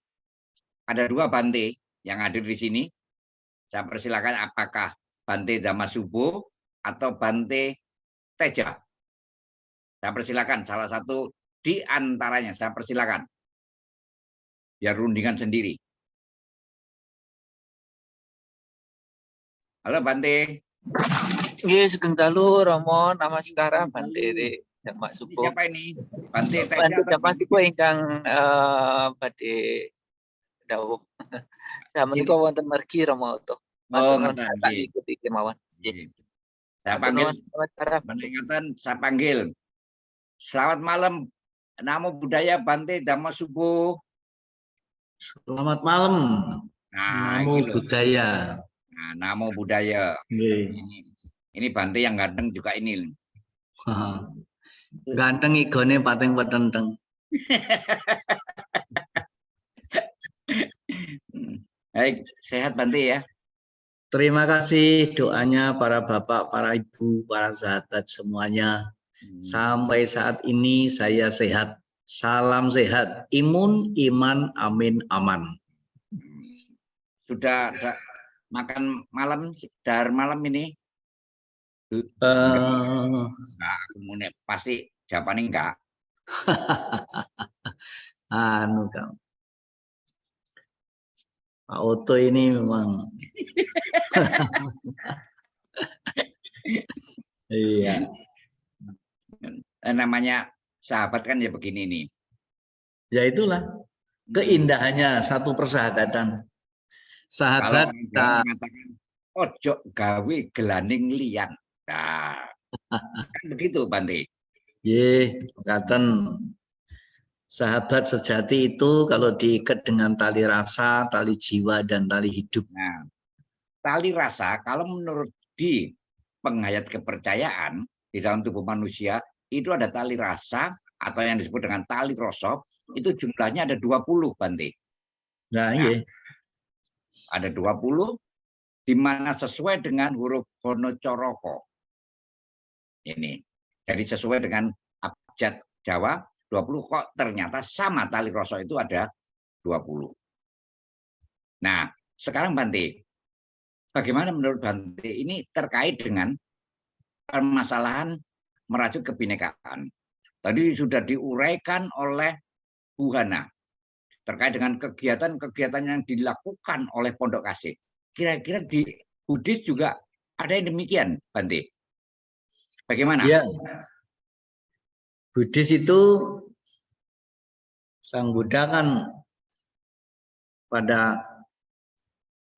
Ada dua Bante yang hadir di sini. Saya persilakan apakah Bante Damasubo atau Bante Teja. Saya persilakan salah satu di antaranya. Saya persilakan. Biar rundingan sendiri. Halo Bante. Iya, Sugeng Dalu, Romo, nama sekarang Bante Damasubo. Siapa ini? Bante Teja Bante atau Damasubo ingkang badhe dawuh. Samenika wonten mergi Romo utuh. Oh, Matur nuwun saya ikuti kemawon. Saya panggil peningkatan, saya panggil. Selamat malam. Namo Buddhaya Bante Damasubo. Selamat malam. Nah, Namo Buddhaya. Nah, Namo Buddhaya. Ini Bante yang ganteng juga ini. Ganteng igone pateng petenteng. Baik, sehat Bante ya. Terima kasih doanya para bapak, para ibu, para sahabat semuanya. Sampai saat ini saya sehat. Salam sehat, imun, iman, amin, aman. Sudah makan malam, dar malam ini? Enggak, pasti jawabannya enggak. Anu kamu. Pak Oto ini memang. Iya. Namanya sahabat kan ya begini nih. Ya itulah keindahannya satu persahabatan. Sahabat kalau mengatakan ojo gawe gelaning liyan. Nah, kan begitu Bante. Ye, katakan sahabat sejati itu kalau diikat dengan tali rasa, tali jiwa, dan tali hidup. Nah, tali rasa kalau menurut di penghayat kepercayaan di dalam tubuh manusia itu ada tali rasa atau yang disebut dengan tali rosok, itu jumlahnya ada 20 Bante. Nah, iya. Ada 20 di mana sesuai dengan huruf Honocoroko. Ini. Jadi sesuai dengan abjad Jawa 20 kok ternyata sama tali rosok itu ada 20. Nah, sekarang Bante, bagaimana menurut Bante ini terkait dengan permasalahan merajut kebinekaan. Tadi sudah diuraikan oleh Bu Hana terkait dengan kegiatan-kegiatan yang dilakukan oleh Pondok Kasih. Kira-kira di Buddhis juga ada yang demikian, Bante. Bagaimana? Ya. Buddhis itu Sang Buddha kan pada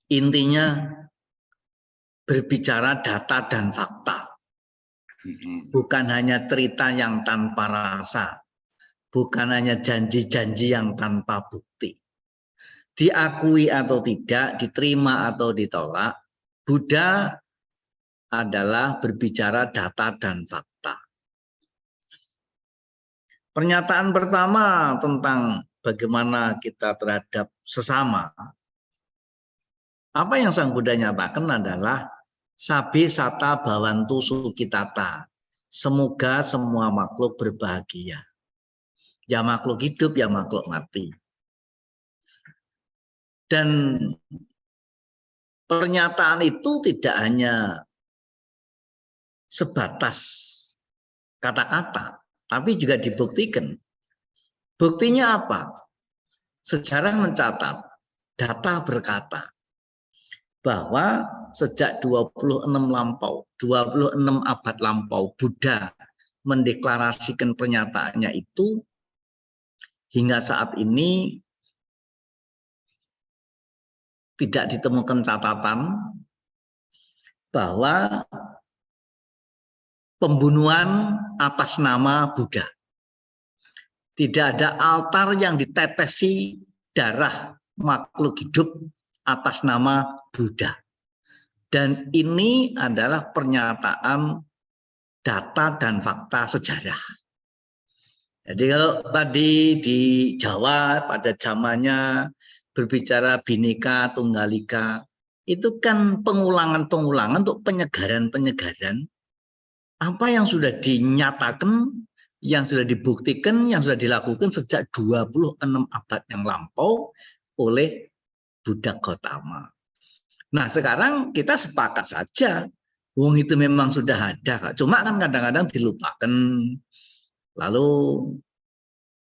intinya berbicara data dan fakta. Bukan hanya cerita yang tanpa rasa, bukan hanya janji-janji yang tanpa bukti. Diakui atau tidak, diterima atau ditolak, Buddha adalah berbicara data dan fakta. Pernyataan pertama tentang bagaimana kita terhadap sesama, apa yang Sang Buddha nyatakan adalah Sabi sata bawantu sukitata. Semoga semua makhluk berbahagia. Ya makhluk hidup, ya makhluk mati. Dan pernyataan itu tidak hanya sebatas kata-kata, tapi juga dibuktikan. Buktinya apa? Sejarah mencatat, data berkata, bahwa sejak 26 abad lampau Buddha mendeklarasikan pernyataannya itu hingga saat ini tidak ditemukan catatan bahwa pembunuhan atas nama Buddha. Tidak ada altar yang ditetesi darah makhluk hidup atas nama Buddha. Dan ini adalah pernyataan data dan fakta sejarah. Jadi kalau tadi di Jawa pada zamannya berbicara Bhinneka Tunggal Ika, itu kan pengulangan-pengulangan untuk penyegaran-penyegaran apa yang sudah dinyatakan, yang sudah dibuktikan, yang sudah dilakukan sejak 26 abad yang lampau oleh Buddha Gautama. Nah, sekarang kita sepakat saja, wong itu memang sudah ada, Kak. Cuma kan kadang-kadang dilupakan, lalu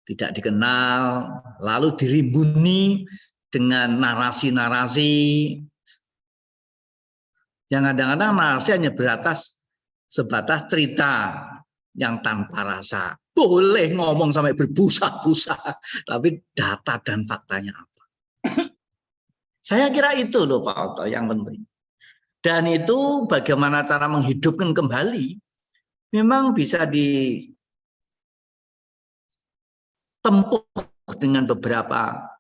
tidak dikenal, lalu dirimbuni dengan narasi-narasi yang kadang-kadang narasi hanya sebatas cerita yang tanpa rasa. Boleh ngomong sampai berbusa-busa, tapi data dan faktanya apa? Saya kira itu loh Pak Oto yang penting. Dan itu bagaimana cara menghidupkan kembali, memang bisa ditempuh dengan beberapa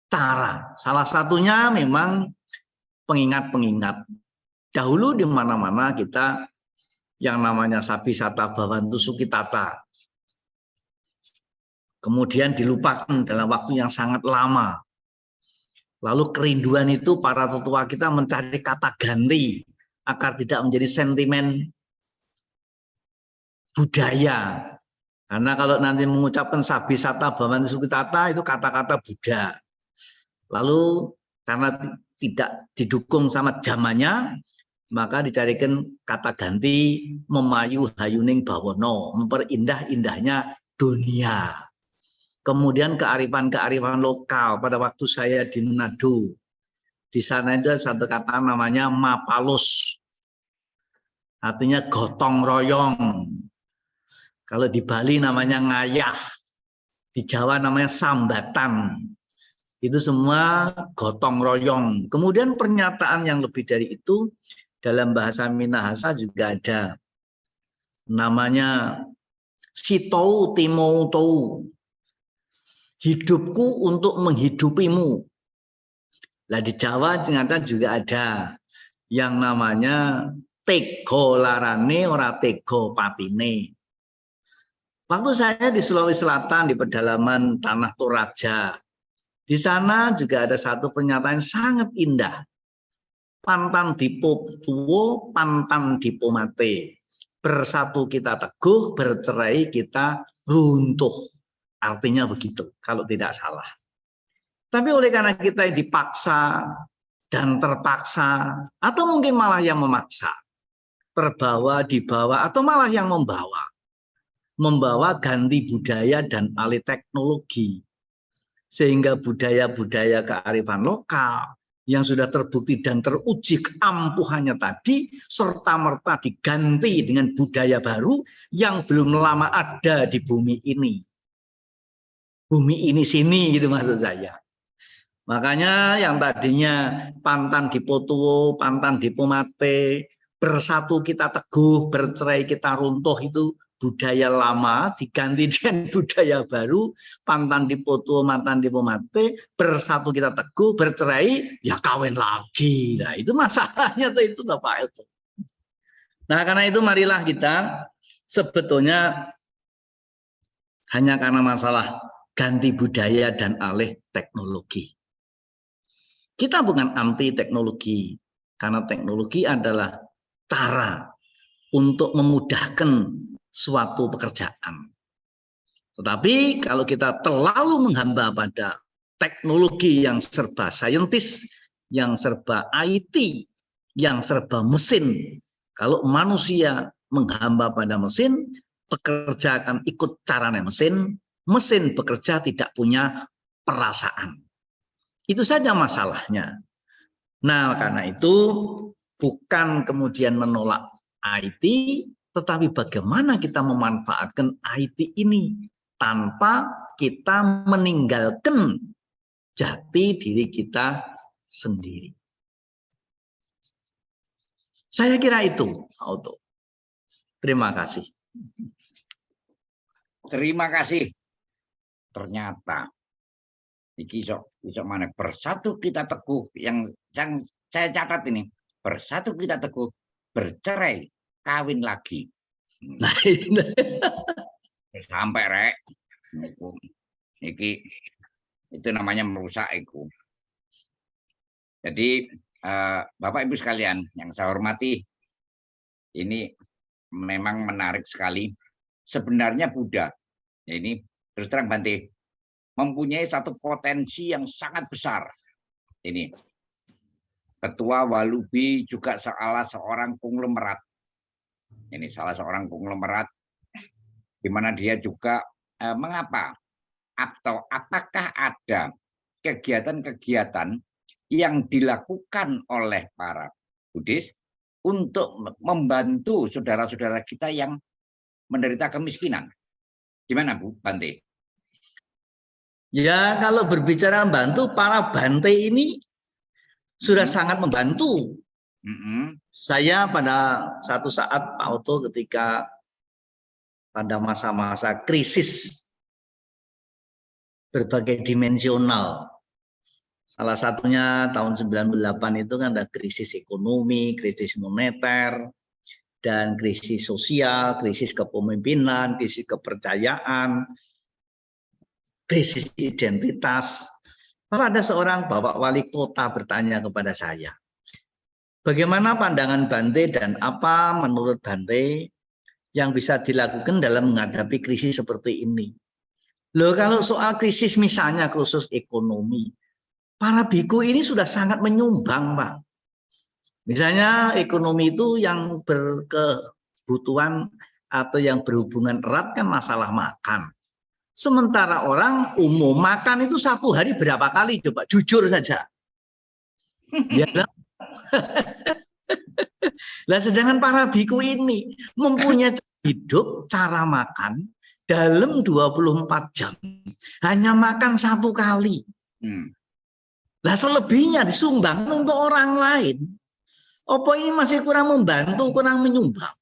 cara. Salah satunya memang pengingat-pengingat. Dahulu di mana-mana kita yang namanya Sabisata Bhavantu Sukitata. Kemudian dilupakan dalam waktu yang sangat lama. Lalu kerinduan itu para tetua kita mencari kata ganti agar tidak menjadi sentimen budaya. Karena kalau nanti mengucapkan Sabisata Bhavantu Sukitata itu kata-kata Buddha. Lalu karena tidak didukung sama zamannya, maka dicarikan kata ganti memayu hayuning bawono, memperindah-indahnya dunia. Kemudian kearifan-kearifan lokal. Pada waktu saya di Manado, di sana ada satu kata namanya mapalus, artinya gotong royong. Kalau di Bali namanya ngayah, di Jawa namanya sambatan. Itu semua gotong royong. Kemudian pernyataan yang lebih dari itu dalam bahasa Minahasa juga ada. Namanya sitou timou tou. Hidupku untuk menghidupimu. Lah di Jawa ternyata juga ada yang namanya tego larane ora tego patine. Waktu saya di Sulawesi Selatan di pedalaman Tanah Toraja, di sana juga ada satu pernyataan sangat indah. Pantan dipo tuwo, pantan dipo mate. Bersatu kita teguh, bercerai kita runtuh. Artinya begitu, kalau tidak salah. Tapi oleh karena kita dipaksa dan terpaksa, atau mungkin malah yang memaksa, terbawa, dibawa, atau malah yang membawa ganti budaya dan alih teknologi. Sehingga budaya-budaya kearifan lokal yang sudah terbukti dan teruji keampuhannya tadi, serta-merta diganti dengan budaya baru yang belum lama ada di bumi ini. Bumi ini sini gitu maksud saya. Makanya yang tadinya pantan dipotuwo, pantan dipomate, bersatu kita teguh, bercerai kita runtuh itu budaya lama diganti dengan budaya baru, pantan dipotuwo, mantan dipomate, bersatu kita teguh, bercerai ya kawin lagi. Nah itu masalahnya tuh itu Pak itu. Nah karena itu marilah kita sebetulnya hanya karena masalah ganti budaya dan alih teknologi. Kita bukan anti teknologi, karena teknologi adalah cara untuk memudahkan suatu pekerjaan. Tetapi kalau kita terlalu menghamba pada teknologi yang serba saintis, yang serba IT, yang serba mesin, kalau manusia menghamba pada mesin, pekerja akan ikut caranya mesin, mesin bekerja tidak punya perasaan. Itu saja masalahnya. Nah, karena itu bukan kemudian menolak IT, tetapi bagaimana kita memanfaatkan IT ini tanpa kita meninggalkan jati diri kita sendiri. Saya kira itu, Auto. Terima kasih. Terima kasih. Ternyata iki mana bersatu kita teguh yang saya catat ini, bersatu kita teguh, bercerai kawin lagi. Sampai rek iki itu namanya merusak itu. Jadi Bapak Ibu sekalian yang saya hormati, ini memang menarik sekali. Sebenarnya Buddha ini terus terang Bante mempunyai satu potensi yang sangat besar Ini Ketua Walubi juga salah seorang konglomerat. Ini salah seorang konglomerat di mana dia juga mengapa atau apakah ada kegiatan-kegiatan yang dilakukan oleh para Buddhis untuk membantu saudara-saudara kita yang menderita kemiskinan. Gimana Bu Bante? Ya, kalau berbicara membantu, para Bante ini sudah sangat membantu. Saya pada satu saat Pak Oto ketika pada masa-masa krisis berbagai dimensional, salah satunya tahun 98 itu kan ada krisis ekonomi, krisis moneter, dan krisis sosial, krisis kepemimpinan, krisis kepercayaan, krisis identitas. Lalu ada seorang Bapak Wali Kota bertanya kepada saya, bagaimana pandangan Bante dan apa menurut Bante yang bisa dilakukan dalam menghadapi krisis seperti ini? Loh, kalau soal krisis misalnya khusus ekonomi, para biku ini sudah sangat menyumbang, Pak. Misalnya ekonomi itu yang berkebutuhan atau yang berhubungan erat kan masalah makan. Sementara orang umum makan itu satu hari berapa kali? Coba jujur saja. Ya, lah sedangkan para biku ini mempunyai hidup cara makan dalam 24 jam. Hanya makan satu kali. Lah selebihnya disumbang untuk orang lain. Apa ini masih kurang membantu, kurang menyumbang?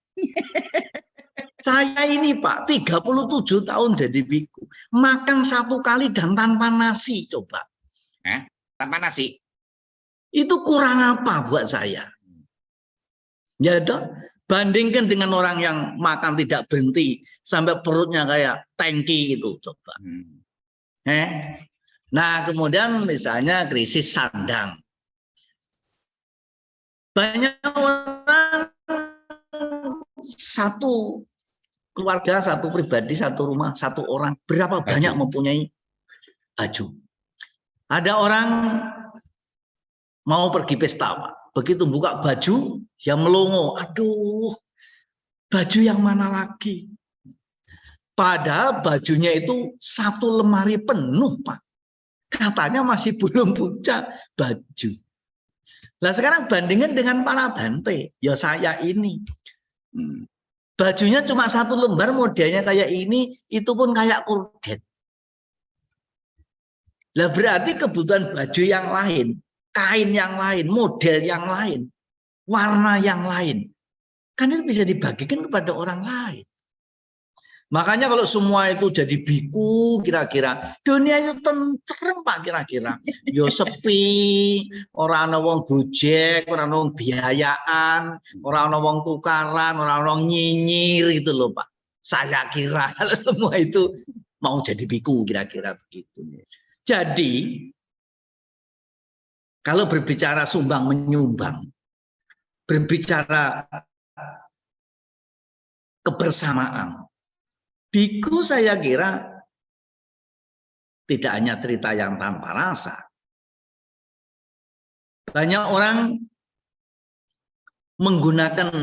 Saya ini Pak, 37 tahun jadi biku. Makan satu kali dan tanpa nasi, coba. Tanpa nasi? Itu kurang apa buat saya? Ya toh, bandingkan dengan orang yang makan tidak berhenti, sampai perutnya kayak tangki itu, coba. Nah, kemudian misalnya krisis sandang. Banyak orang satu keluarga, satu pribadi, satu rumah, satu orang, berapa banyak mempunyai baju. Ada orang mau pergi pesta, Pak. Begitu buka baju, dia melongo. Aduh, baju yang mana lagi? Padahal bajunya itu satu lemari penuh, Pak. Katanya masih belum punya baju. Nah sekarang bandingkan dengan para Bante, ya saya ini. Bajunya cuma satu lembar, modelnya kayak ini, itu pun kayak kurdet. Lah berarti kebutuhan baju yang lain, kain yang lain, model yang lain, warna yang lain, kan itu bisa dibagikan kepada orang lain. Makanya kalau semua itu jadi biku, kira-kira dunia itu tentrem Pak, kira-kira. Yo sepi, orang ana wong gojek, orang ana wong biayaan, orang ana wong tukaran, orang ana wong nyinyir itu loh Pak. Saya kira kalau semua itu mau jadi biku, kira-kira begitu. Jadi kalau berbicara sumbang menyumbang, berbicara kebersamaan, biku saya kira tidak hanya cerita yang tanpa rasa. Banyak orang menggunakan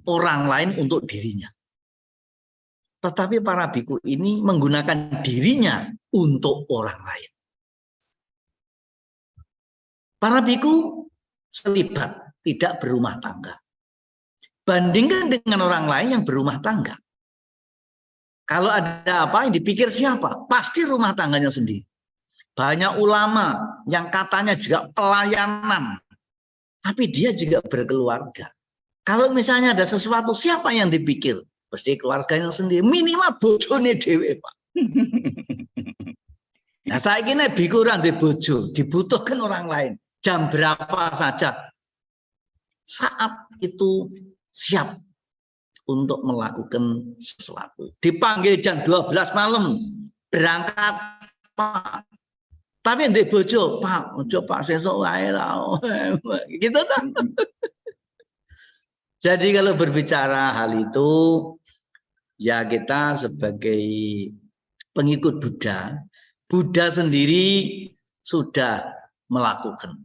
orang lain untuk dirinya. Tetapi para biku ini menggunakan dirinya untuk orang lain. Para biku selibat, tidak berumah tangga. Bandingkan dengan orang lain yang berumah tangga. Kalau ada apa yang dipikir siapa? Pasti rumah tangganya sendiri. Banyak ulama yang katanya juga pelayanan, tapi dia juga berkeluarga. Kalau misalnya ada sesuatu, siapa yang dipikir? Pasti keluarganya sendiri. Minimal bojone dhewe, Pak. Nah, saya kira biku ora ndek bojo, dibutuhkan orang lain. Jam berapa saja. Saat itu siap untuk melakukan sesuatu. Dipanggil jam 12 malam, berangkat Pak. Tapi ndek bojo, Pak, ojo Pak sesuk wae lah. Gitu kan. Jadi kalau berbicara hal itu, ya kita sebagai pengikut Buddha, Buddha sendiri sudah melakukan.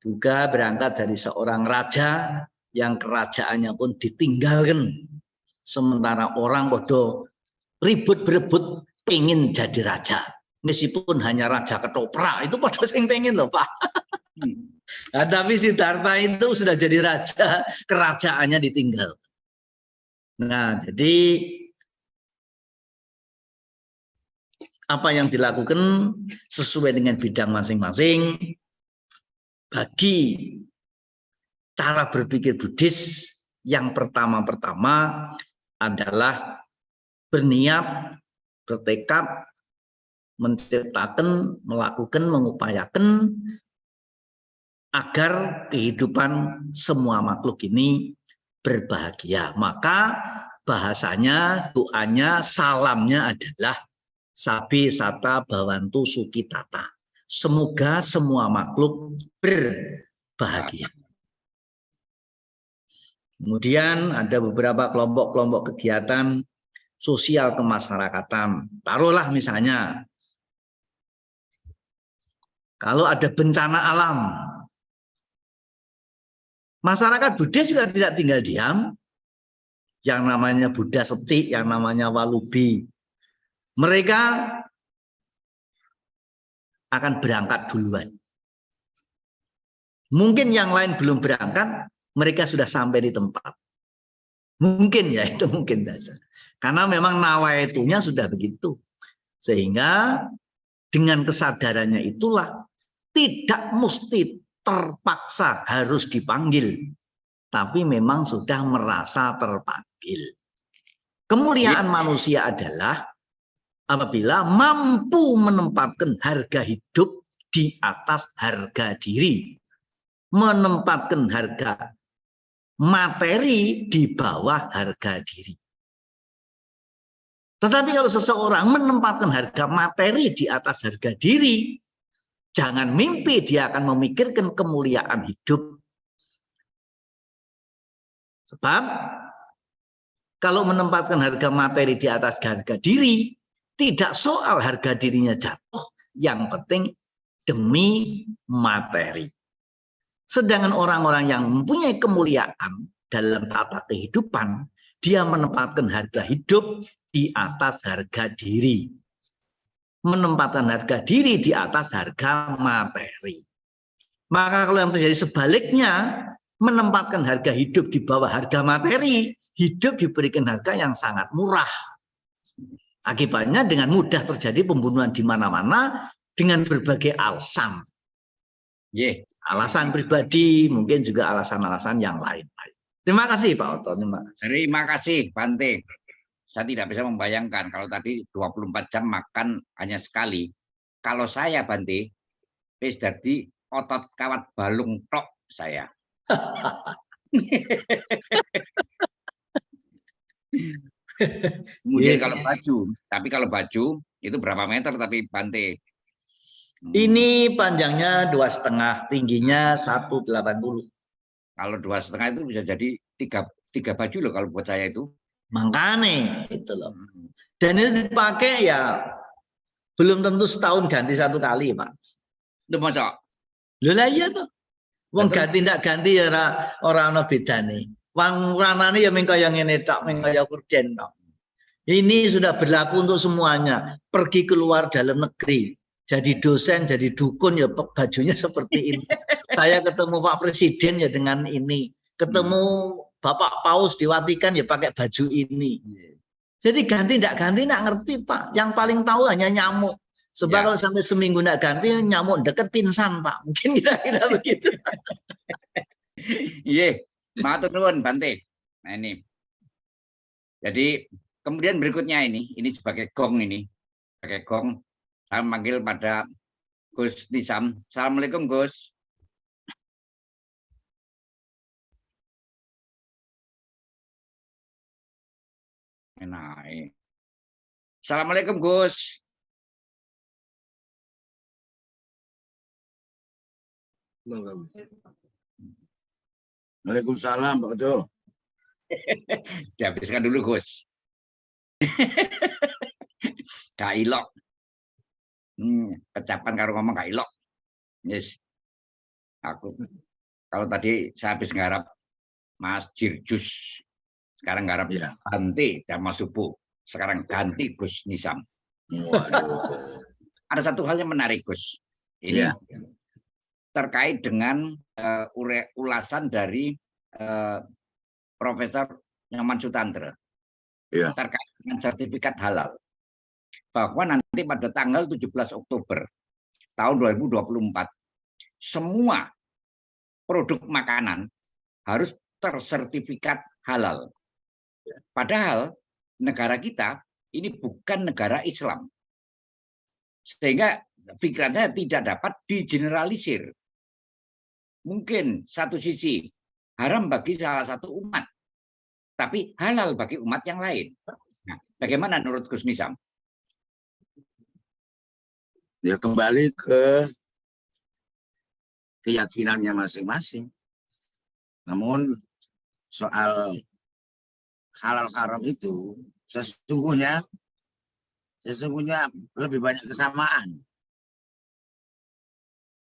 juga berangkat dari seorang raja yang kerajaannya pun ditinggalkan. Sementara orang bodoh ribut berebut pengen jadi raja. Meskipun hanya raja ketoprak, itu pada sing pengen loh Pak. Nah, tapi Siddhartha itu sudah jadi raja, kerajaannya ditinggal. Nah, jadi apa yang dilakukan sesuai dengan bidang masing-masing. Bagi cara berpikir Buddhis, yang pertama-tama adalah berniat, bertekad, menciptakan, melakukan, mengupayakan agar kehidupan semua makhluk ini berbahagia. Maka bahasanya, doanya, salamnya adalah Sabi Sata Bhavantu Sukitata. Semoga semua makhluk berbahagia. Kemudian ada beberapa kelompok-kelompok kegiatan sosial kemasyarakatan. Taruhlah misalnya, kalau ada bencana alam, masyarakat Buddha juga tidak tinggal diam. Yang namanya Buddha Secik, yang namanya Walubi. Mereka akan berangkat duluan. Mungkin yang lain belum berangkat, mereka sudah sampai di tempat. Mungkin ya, itu mungkin saja. Karena memang nawaitunya sudah begitu. Sehingga dengan kesadarannya itulah tidak mesti terpaksa harus dipanggil. Tapi memang sudah merasa terpanggil. Kemuliaan manusia adalah apabila mampu menempatkan harga hidup di atas harga diri. Menempatkan harga materi di bawah harga diri. Tetapi kalau seseorang menempatkan harga materi di atas harga diri, jangan mimpi dia akan memikirkan kemuliaan hidup. Sebab kalau menempatkan harga materi di atas harga diri, tidak soal harga dirinya jatuh, yang penting demi materi. Sedangkan orang-orang yang mempunyai kemuliaan dalam tata kehidupan, dia menempatkan harga hidup di atas harga diri. Menempatkan harga diri di atas harga materi. Maka kalau yang terjadi sebaliknya, menempatkan harga hidup di bawah harga materi, hidup diberikan harga yang sangat murah. Akibatnya dengan mudah terjadi pembunuhan di mana-mana dengan berbagai alasan. Alasan pribadi, mungkin juga alasan-alasan yang lain. Terima kasih Pak Oto. Terima kasih Bante. Saya tidak bisa membayangkan kalau tadi 24 jam makan hanya sekali. Kalau saya Bante, wis dadi otot kawat balung tok saya. Kemudian kalau baju, tapi kalau baju itu berapa meter tapi Bante? Ini panjangnya 2,5, tingginya 1,80. Kalau 2,5 itu bisa jadi tiga baju loh kalau buat saya itu. Makanya itu loh. Dan itu dipakai ya belum tentu setahun ganti satu kali Pak. Itu masa? Loh lah iya tuh. Wong ganti ndak ganti ya ora ana bedane. Wong ranane ya ming kaya ngene tok, ming kaya kurden tok. Ini sudah berlaku untuk semuanya. Pergi keluar dalam negeri, jadi dosen, jadi dukun ya bajunya seperti ini. Saya ketemu Pak Presiden ya dengan ini. Ketemu Bapak Paus di Vatikan ya pakai baju ini. Jadi ganti ndak ganti ndak ngerti Pak. Yang paling tahu hanya nyamuk. Sebab kalau sampai seminggu ndak ganti nyamuk deket pingsan Pak. Mungkin kira-kira begitu. Iya, matur nuwun Bante. Nah ini. Jadi kemudian berikutnya ini sebagai gong ini. Sebagai gong, saya manggil pada Gus Nizam. Assalamualaikum Gus. Nah, assalamualaikum Gus. Waalaikumsalam Pak Oto. Dihabiskan dulu Gus. Gak ilok. Kecapan karo ngomong gak ilok. Yes. Kalau tadi saya habis nggarap Mas Jirjus, sekarang nggarap ganti Dhamma Subuh, sekarang ganti Gus Nizam. Ada satu hal yang menarik, Gus. Ini terkait dengan ulasan dari Profesor Nyoman Sutantra terkait dengan sertifikat halal. Bahwa nanti pada tanggal 17 Oktober tahun 2024, semua produk makanan harus tersertifikat halal. Padahal negara kita ini bukan negara Islam. Sehingga pikirannya tidak dapat digeneralisir. Mungkin satu sisi haram bagi salah satu umat, tapi halal bagi umat yang lain. Nah, bagaimana menurut Gus Nizam? Ya kembali ke keyakinannya masing-masing. Namun soal halal haram itu sesungguhnya lebih banyak kesamaan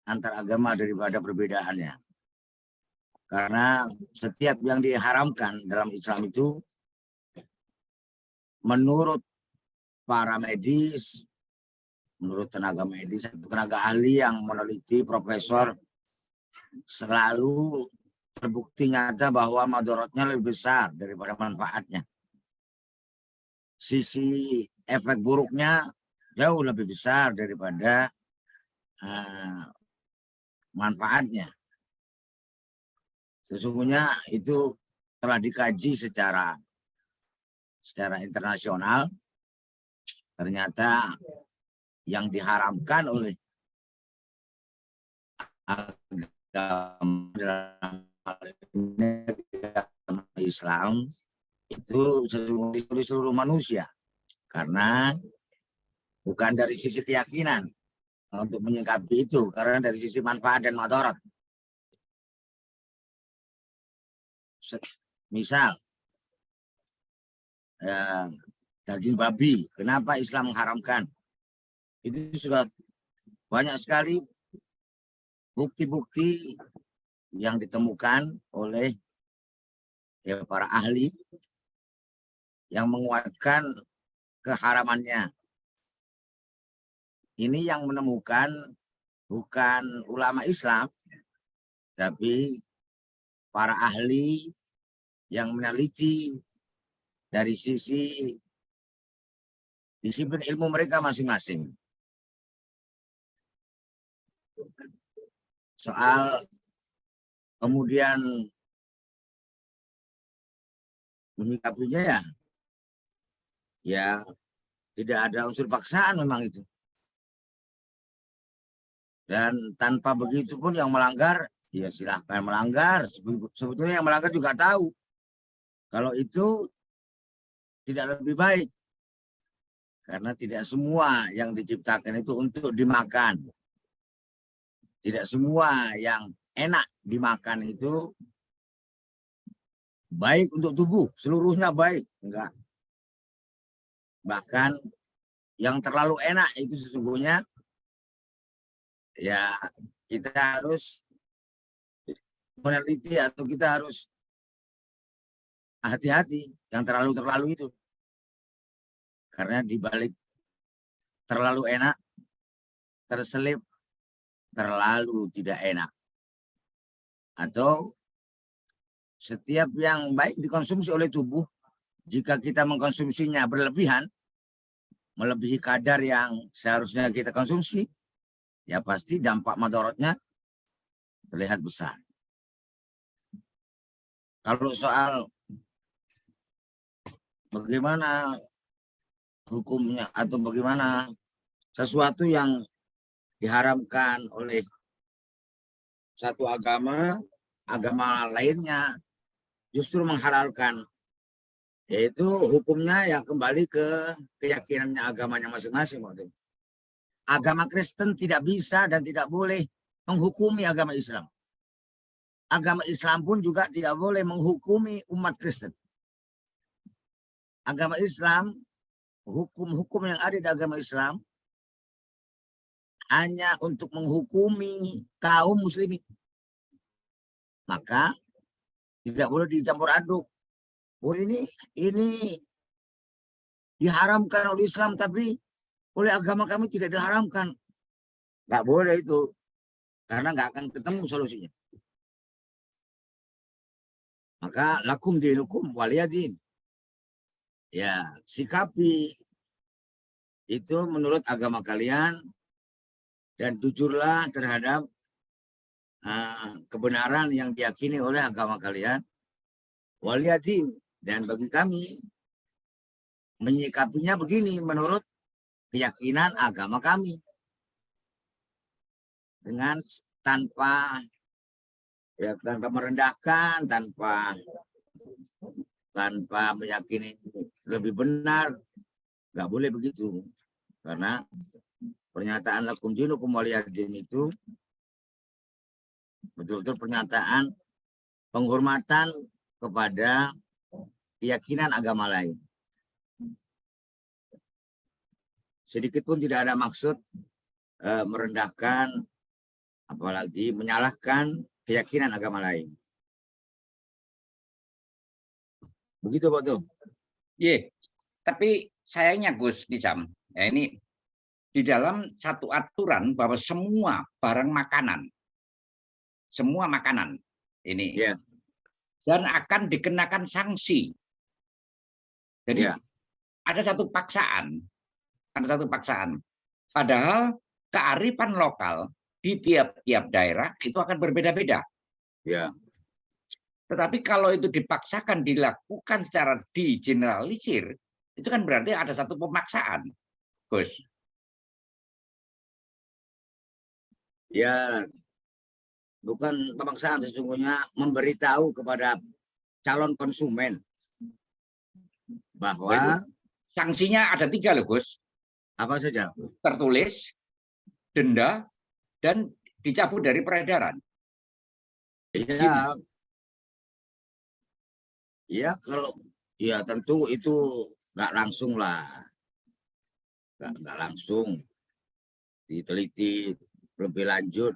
antar agama daripada perbedaannya. Karena setiap yang diharamkan dalam Islam itu menurut para medis, menurut tenaga medis, tenaga ahli yang meneliti, profesor, selalu terbukti nyata bahwa madorotnya lebih besar daripada manfaatnya. Sisi efek buruknya jauh lebih besar daripada manfaatnya. Sesungguhnya itu telah dikaji secara internasional. Ternyata yang diharamkan oleh agama Islam itu sesungguhnya seluruh manusia, karena bukan dari sisi keyakinan untuk menyikapi itu, karena dari sisi manfaat dan madarat. Misal daging babi, kenapa Islam mengharamkan? Itu sudah banyak sekali bukti-bukti yang ditemukan oleh para ahli yang menguatkan keharamannya. Ini yang menemukan bukan ulama Islam, tapi para ahli yang meneliti dari sisi disiplin ilmu mereka masing-masing. Soal kemudian menyikapinya ya tidak ada unsur paksaan memang itu. Dan tanpa begitu pun yang melanggar ya silahkan melanggar. Sebetulnya yang melanggar juga tahu kalau itu tidak lebih baik. Karena tidak semua yang diciptakan itu untuk dimakan. Tidak semua yang enak dimakan itu baik untuk tubuh. Seluruhnya baik. Enggak. Bahkan yang terlalu enak itu sesungguhnya ya kita harus meneliti atau kita harus hati-hati yang terlalu itu. Karena dibalik terlalu enak, terselip terlalu tidak enak. Atau setiap yang baik dikonsumsi oleh tubuh, jika kita mengkonsumsinya berlebihan, melebihi kadar yang seharusnya kita konsumsi, ya pasti dampak madaratnya terlihat besar. Kalau soal bagaimana hukumnya atau bagaimana sesuatu yang diharamkan oleh satu agama lainnya justru menghalalkan, yaitu hukumnya yang kembali ke keyakinannya agamanya masing-masing. Agama Kristen tidak bisa dan tidak boleh menghukumi agama Islam. Agama Islam pun juga tidak boleh menghukumi umat Kristen. Agama Islam, hukum-hukum yang ada di agama Islam hanya untuk menghukumi kaum muslimin. maka tidak boleh dicampur aduk. Oh ini diharamkan oleh Islam, tapi oleh agama kami tidak diharamkan. Nggak boleh itu, karena nggak akan ketemu solusinya. Maka lakum dinukum waliyadin. Ya, sikapi itu menurut agama kalian dan jujurlah terhadap kebenaran yang diyakini oleh agama kalian. Waliyadin, dan bagi kami menyikapinya begini menurut keyakinan agama kami, dengan tanpa merendahkan, tanpa meyakini lebih benar. Nggak boleh begitu, karena pernyataan lakum dinukum waliyadin itu betul-betul pernyataan penghormatan kepada keyakinan agama lain. Sedikit pun tidak ada maksud merendahkan, apalagi menyalahkan keyakinan agama lain. Begitu, Pak Tuh. Iya, tapi sayangnya Gus Nizam, ya ini di dalam satu aturan bahwa semua barang makanan, ini, dan akan dikenakan sanksi. Jadi ada satu paksaan. Padahal kearifan lokal di tiap-tiap daerah itu akan berbeda-beda. Ya. Tetapi kalau itu dipaksakan dilakukan secara digeneralisir, itu kan berarti ada satu pemaksaan, Gus. Ya, bukan pemaksaan, sesungguhnya memberitahu kepada calon konsumen bahwa sanksinya ada 3 loh, Gus. Apa saja? Tertulis, denda, dan dicabut dari peredaran. Iya. Ya, kalau ya tentu itu nggak langsung lah, nggak langsung diteliti lebih lanjut.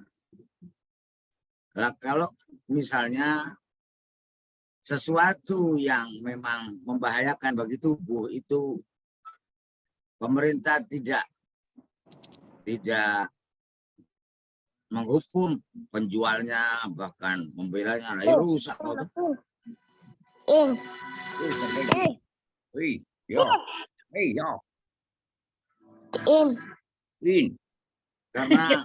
Nah, kalau misalnya sesuatu yang memang membahayakan bagi tubuh itu pemerintah tidak menghukum penjualnya, bahkan membelanya, rusak. Karena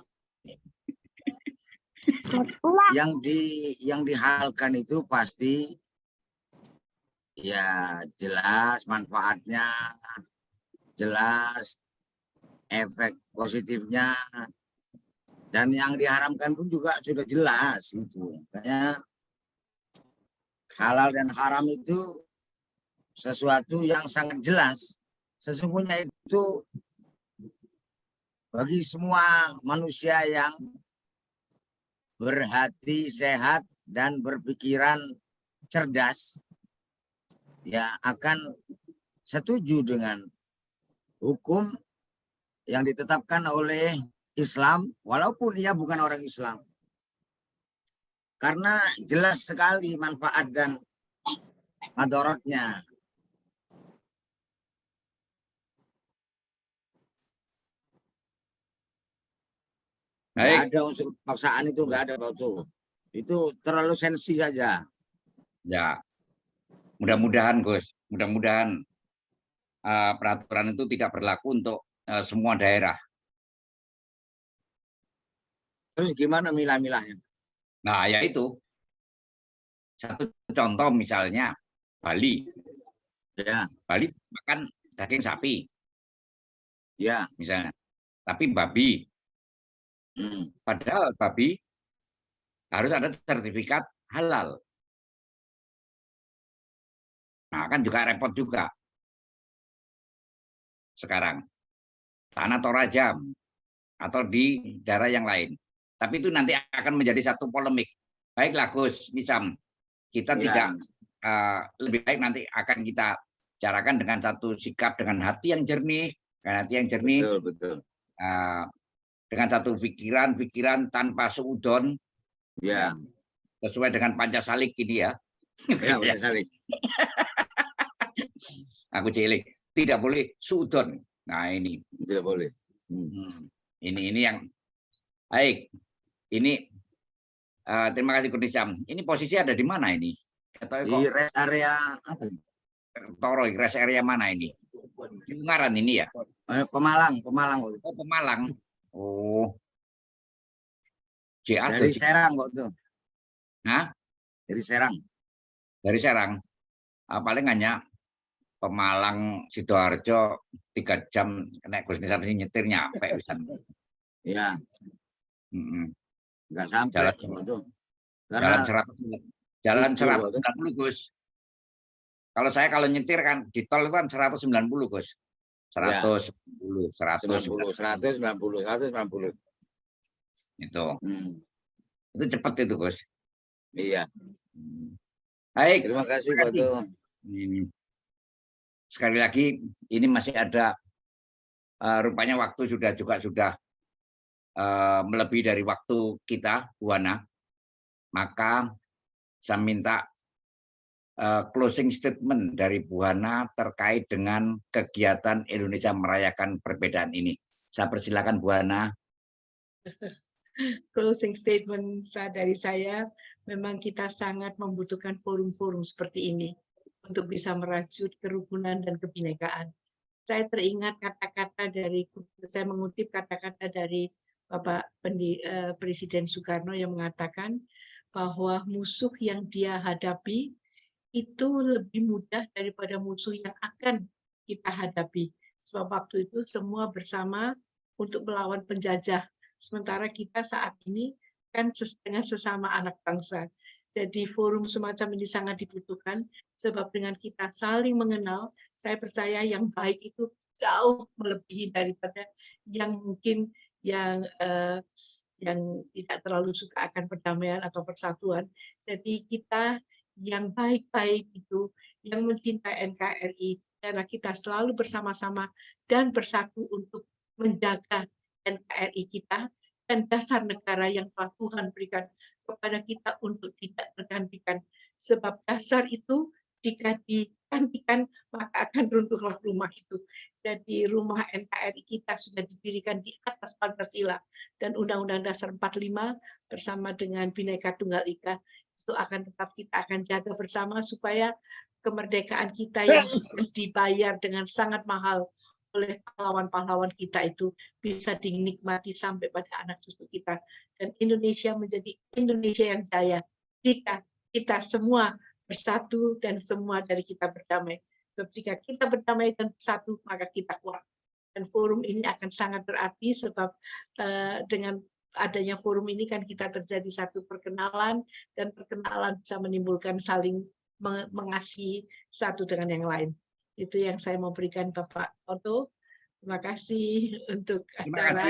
yang dihalalkan itu pasti ya jelas manfaatnya, jelas efek positifnya, dan yang diharamkan pun juga sudah jelas itu. Makanya halal dan haram itu sesuatu yang sangat jelas. Sesungguhnya itu bagi semua manusia yang berhati sehat dan berpikiran cerdas, ya akan setuju dengan hukum yang ditetapkan oleh Islam, walaupun ia bukan orang Islam. Karena jelas sekali manfaat dan madaratnya. Nggak ada unsur paksaan, itu nggak ada, Pak Tuh. Itu terlalu sensi saja. Ya, mudah-mudahan Gus, mudah-mudahan peraturan itu tidak berlaku untuk semua daerah. Terus gimana milah-milahnya? Nah, yaitu satu contoh misalnya Bali. Ya. Bali makan daging sapi. Ya. Misalnya. Tapi babi. Padahal babi harus ada sertifikat halal. Nah, kan juga repot juga. Sekarang. Tanah Toraja atau di daerah yang lain. Tapi itu nanti akan menjadi satu polemik. Baiklah Gus Nizam, kita tidak lebih baik nanti akan kita bicarakan dengan satu sikap, dengan hati yang jernih, Betul. Dengan satu pikiran tanpa suudon. Ya. sesuai dengan Pancasalik ini ya. Ya, Pancasalik. Aku cilik, tidak boleh sudon. Nah ini tidak boleh. Ini yang baik. Ini terima kasih Kurnisam. Ini posisi ada di mana ini? Di rest area apa? Toro, rest area mana ini? Di Ungaran ini ya? Pemalang. Oh, Pemalang. Oh. Dari Serang kok tuh. Nah? Dari Serang. Dari Serang. Paling hanya Pemalang, Sidoarjo 3 jam naik Gus Nisam ini nyetir nyampe bisa. Iya. Enggak sampai jalan 190 Gus. Kalau saya nyetir kan di tol itu kan 190 Gus. 190. Itu cepat itu Gus. Iya. Baik. Terima kasih Pak Tuh. Sekali lagi ini masih ada rupanya waktu sudah melebihi dari waktu kita Bu Hana. Maka saya minta closing statement dari Bu Hana terkait dengan kegiatan Indonesia merayakan perbedaan ini. Saya persilakan Bu Hana. Closing statement dari saya, memang kita sangat membutuhkan forum-forum seperti ini untuk bisa merajut kerukunan dan kebinekaan. Saya teringat saya mengutip kata-kata dari Bapak Presiden Soekarno yang mengatakan bahwa musuh yang dia hadapi itu lebih mudah daripada musuh yang akan kita hadapi. Sebab waktu itu semua bersama untuk melawan penjajah. Sementara kita saat ini kan dengan sesama anak bangsa. Jadi forum semacam ini sangat dibutuhkan, sebab dengan kita saling mengenal, saya percaya yang baik itu jauh melebihi daripada yang mungkin yang tidak terlalu suka akan perdamaian atau persatuan. Jadi kita yang baik-baik itu, yang mencintai NKRI, karena kita selalu bersama-sama dan bersatu untuk menjaga NKRI kita dan dasar negara yang telah Tuhan berikan kepada kita untuk tidak tergantikan. Sebab dasar itu jika digantikan maka akan runtuhlah rumah itu. Jadi rumah NKRI kita sudah didirikan di atas Pancasila dan Undang-Undang Dasar 45 bersama dengan Bhinneka Tunggal Ika itu akan tetap kita akan jaga bersama supaya kemerdekaan kita yang dibayar dengan sangat mahal oleh pahlawan-pahlawan kita itu bisa dinikmati sampai pada anak cucu kita, dan Indonesia menjadi Indonesia yang jaya jika kita semua bersatu dan semua dari kita berdamai. Sebab jika kita berdamai dan bersatu maka kita kuat, dan forum ini akan sangat berarti sebab dengan adanya forum ini kan kita terjadi satu perkenalan, dan perkenalan bisa menimbulkan saling mengasihi satu dengan yang lain. Itu yang saya mau berikan Bapak Otto. Terima kasih untuk acara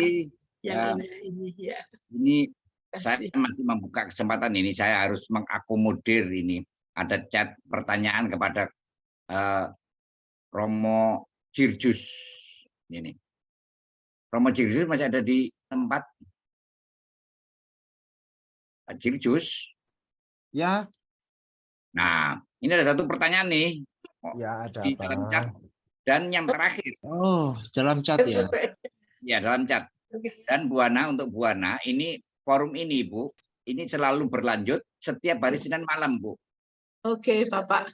yang ini. Ya. Ini saya masih membuka kesempatan ini. Saya harus mengakomodir ini. Ada chat pertanyaan kepada Romo Jirjus. Ini. Romo Jirjus masih ada di tempat. Jirjus. Ya. Nah, ini ada satu pertanyaan nih. Ya, ada di dalam chat. Dan yang terakhir. Oh, dalam chat ya? Ya, dalam chat. Dan Bu Hana, untuk Bu Hana, ini forum ini, Bu, ini selalu berlanjut setiap hari Senin malam, Bu. Oke, Bapak.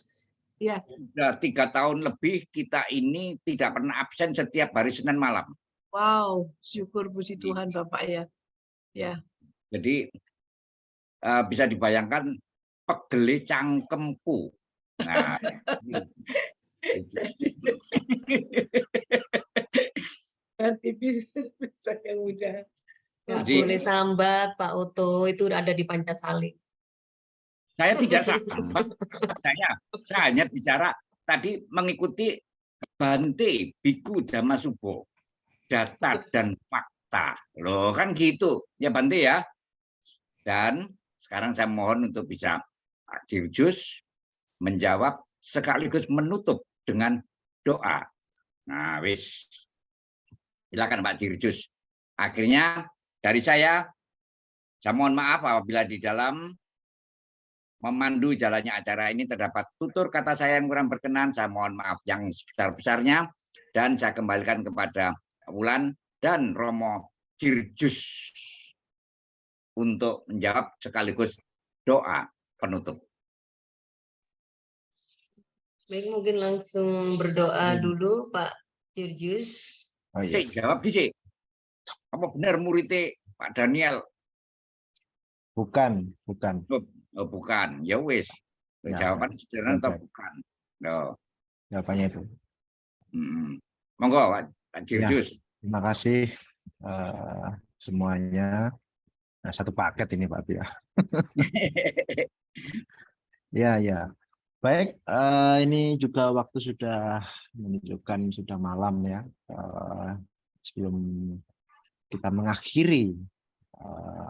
Ya. Sudah 3 tahun lebih kita ini tidak pernah absen setiap hari Senin malam. Wow, syukur puji Tuhan, Bapak ya. Ya. Jadi bisa dibayangkan pegele cangkemku. Nah, nanti bisa yang mudah. Nggak boleh sambat, Pak Otto, itu ada di Pancasalik. Saya tidak sambat, saya hanya bicara tadi mengikuti Bante Biku Damasubo, data dan fakta. Loh kan gitu, ya Bante ya. Dan sekarang saya mohon untuk bisa Pak Jirjus menjawab sekaligus menutup dengan doa. Nah, wis. Silakan Pak Jirjus. Akhirnya dari saya mohon maaf apabila di dalam memandu jalannya acara ini. Terdapat tutur kata saya yang kurang berkenan, saya mohon maaf yang sebesar-besarnya, dan saya kembalikan kepada Wulan dan Romo Jirjus untuk menjawab sekaligus doa penutup. Baik, mungkin langsung berdoa dulu Pak Jirjus. Oh, iya. Cik, jawab di apa benar muridnya Pak Daniel? Bukan. Oh, bukan. Ya wis. Ya, Jawaban sederhana atau bukan? Oh. Jawabannya itu. Monggo Pak Jirjus. Ya, terima kasih semuanya. Nah, satu paket ini Pak Bia. Ya. Baik, ini juga waktu sudah menunjukkan sudah malam ya. Sebelum kita mengakhiri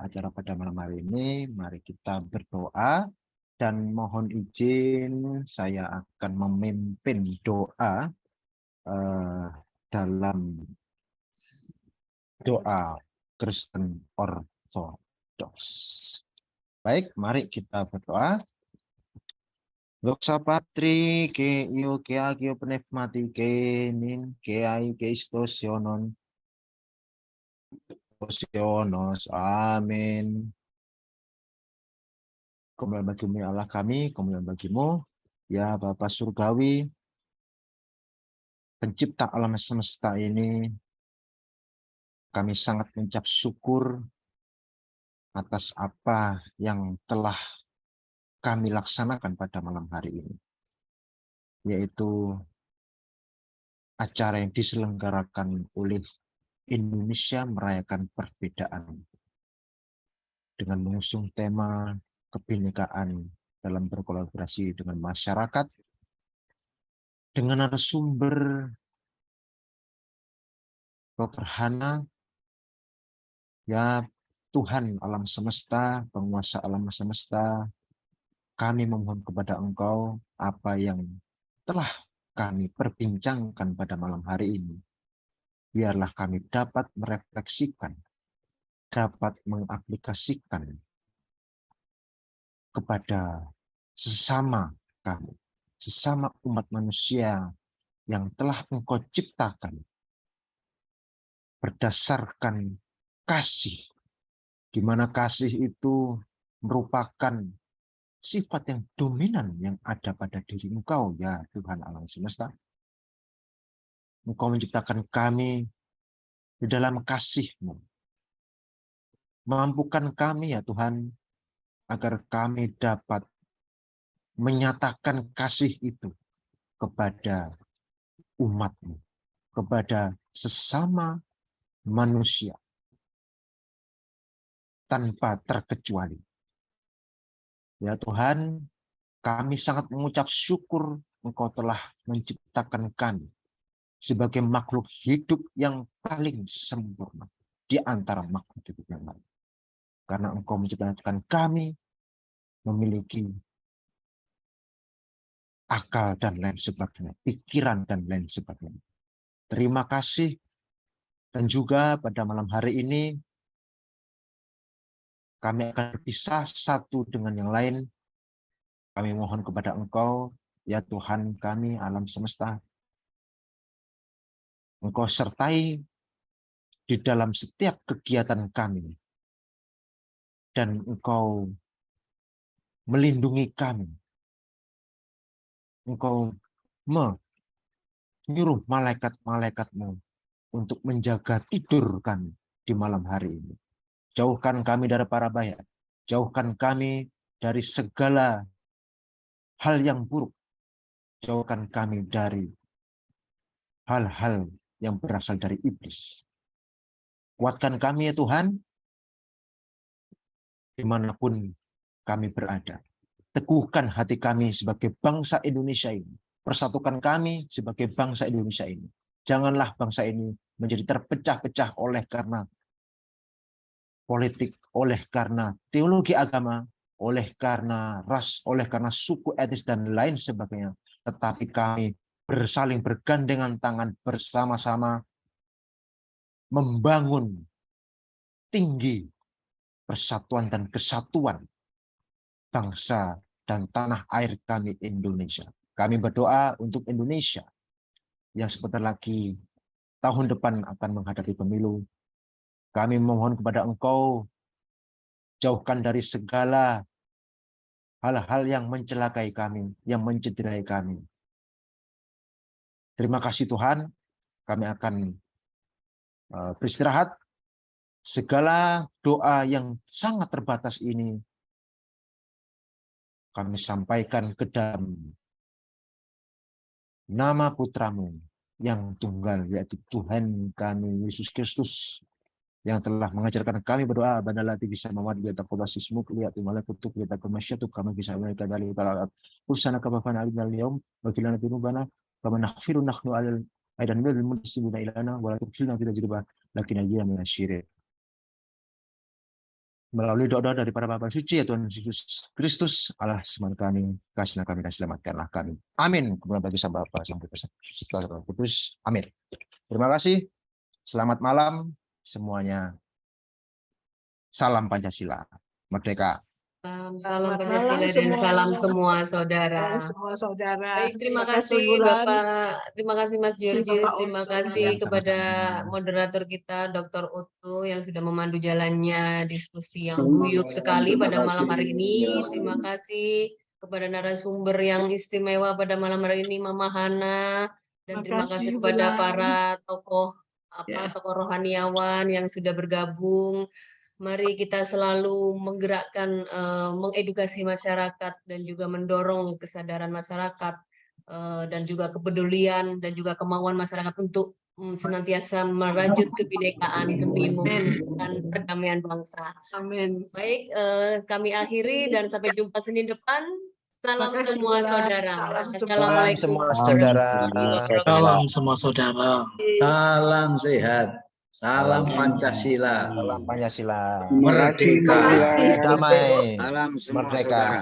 acara pada malam hari ini, mari kita berdoa dan mohon izin saya akan memimpin doa dalam doa Kristen Ortodoks. Baik, mari kita berdoa. Doxa patri ke io ke agio pneumatike nin ke ai ke istosionos. Amin. Kemuliaan bagimu ya Allah kami, kemuliaan bagimu ya Bapa Surgawi, pencipta alam semesta ini. Kami sangat mengucap syukur atas apa yang telah kami laksanakan pada malam hari ini, yaitu acara yang diselenggarakan oleh Indonesia Merayakan Perbedaan dengan mengusung tema kebinekaan dalam berkolaborasi dengan masyarakat, dengan narasumber Dr. Hana, ya Tuhan alam semesta, penguasa alam semesta. Kami memohon kepada Engkau apa yang telah kami perbincangkan pada malam hari ini. Biarlah kami dapat merefleksikan, dapat mengaplikasikan kepada sesama kami, sesama umat manusia yang telah Engkau ciptakan berdasarkan kasih, di mana kasih itu merupakan sifat yang dominan yang ada pada diri Engkau, ya Tuhan alam semesta. Engkau menciptakan kami di dalam kasih-Mu. Mampukan kami ya Tuhan, agar kami dapat menyatakan kasih itu kepada umat-Mu, kepada sesama manusia, tanpa terkecuali. Ya Tuhan, kami sangat mengucap syukur Engkau telah menciptakan kami sebagai makhluk hidup yang paling sempurna di antara makhluk hidup yang lain. Karena Engkau menciptakan kami memiliki akal dan lain sebagainya, pikiran dan lain sebagainya. Terima kasih. Dan juga pada malam hari ini kami akan berpisah satu dengan yang lain. Kami mohon kepada Engkau, ya Tuhan kami alam semesta. Engkau sertai di dalam setiap kegiatan kami. Dan Engkau melindungi kami. Engkau menyuruh malaikat-malaikat-Mu untuk menjaga tidur kami di malam hari ini. Jauhkan kami dari para bahaya. Jauhkan kami dari segala hal yang buruk. Jauhkan kami dari hal-hal yang berasal dari iblis. Kuatkan kami ya Tuhan, dimanapun kami berada. Teguhkan hati kami sebagai bangsa Indonesia ini. Persatukan kami sebagai bangsa Indonesia ini. Janganlah bangsa ini menjadi terpecah-pecah oleh karena politik, oleh karena teologi agama, oleh karena ras, oleh karena suku etnis dan lain sebagainya. Tetapi kami saling bergandengan tangan bersama-sama membangun tinggi persatuan dan kesatuan bangsa dan tanah air kami Indonesia. Kami berdoa untuk Indonesia yang sebentar lagi tahun depan akan menghadapi pemilu. Kami memohon kepada Engkau, jauhkan dari segala hal-hal yang mencelakai kami, yang mencederai kami. Terima kasih Tuhan, kami akan beristirahat. Segala doa yang sangat terbatas ini kami sampaikan ke dalam nama putramu yang tunggal, yaitu Tuhan kami Yesus Kristus, yang telah mengajarkan kami berdoa, bandalati bisa mawad kita kodasismu lihat malah kutuk kita kemasyatu kami bisa mereka dari kalau usana kabafana alim al-yawm wakilana binubana kama naghfiru nahnu alal aidan bil muslimina ilana wa la tukilna tidak jirba lakin aja menasyirik. Melalui doa dari para Bapa suci ya Tuhan Yesus Kristus, Allah semua kami, kasihlah kami dan selamatkanlah kami. Amin. Kemudian bagi sang Bapa, sang Putra, sang Roh Kudus. Amin. Terima kasih. Selamat malam semuanya. Salam Pancasila. Merdeka. Salam Selamat Pancasila malam dan salam semuanya. semua saudara. Salam semua saudara. Baik, terima Terima kasih kasih Bulan. Bapak, terima kasih Mas Terima kasih Georgius, Bapak terima Utu. kasih Ya, kepada sama-sama. moderator kita Dr. Utu yang sudah memandu jalannya diskusi yang guyup sekali pada malam hari ini. Terima kasih kepada narasumber yang istimewa pada malam hari ini Mama Hana, dan terima kasih kepada Bulan. para tokoh Ya. tokoh rohaniawan yang sudah bergabung. Mari kita selalu menggerakkan, mengedukasi masyarakat dan juga mendorong kesadaran masyarakat dan juga kepedulian dan juga kemauan masyarakat untuk senantiasa merajut kebinekaan demi mewujudkan perdamaian bangsa. Amin. Baik, kami akhiri dan sampai jumpa Senin depan. Salam Makasih, semua Bulan. saudara. Salam semua. Assalamualaikum semua warahmatullahi saudara. Salam semua saudara. Salam sehat. Salam Pancasila. Salam Pancasila. Merdeka. Damai. Salam semua Merdeka. saudara.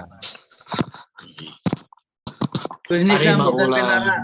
Ini Hari sambut Bulan. acara.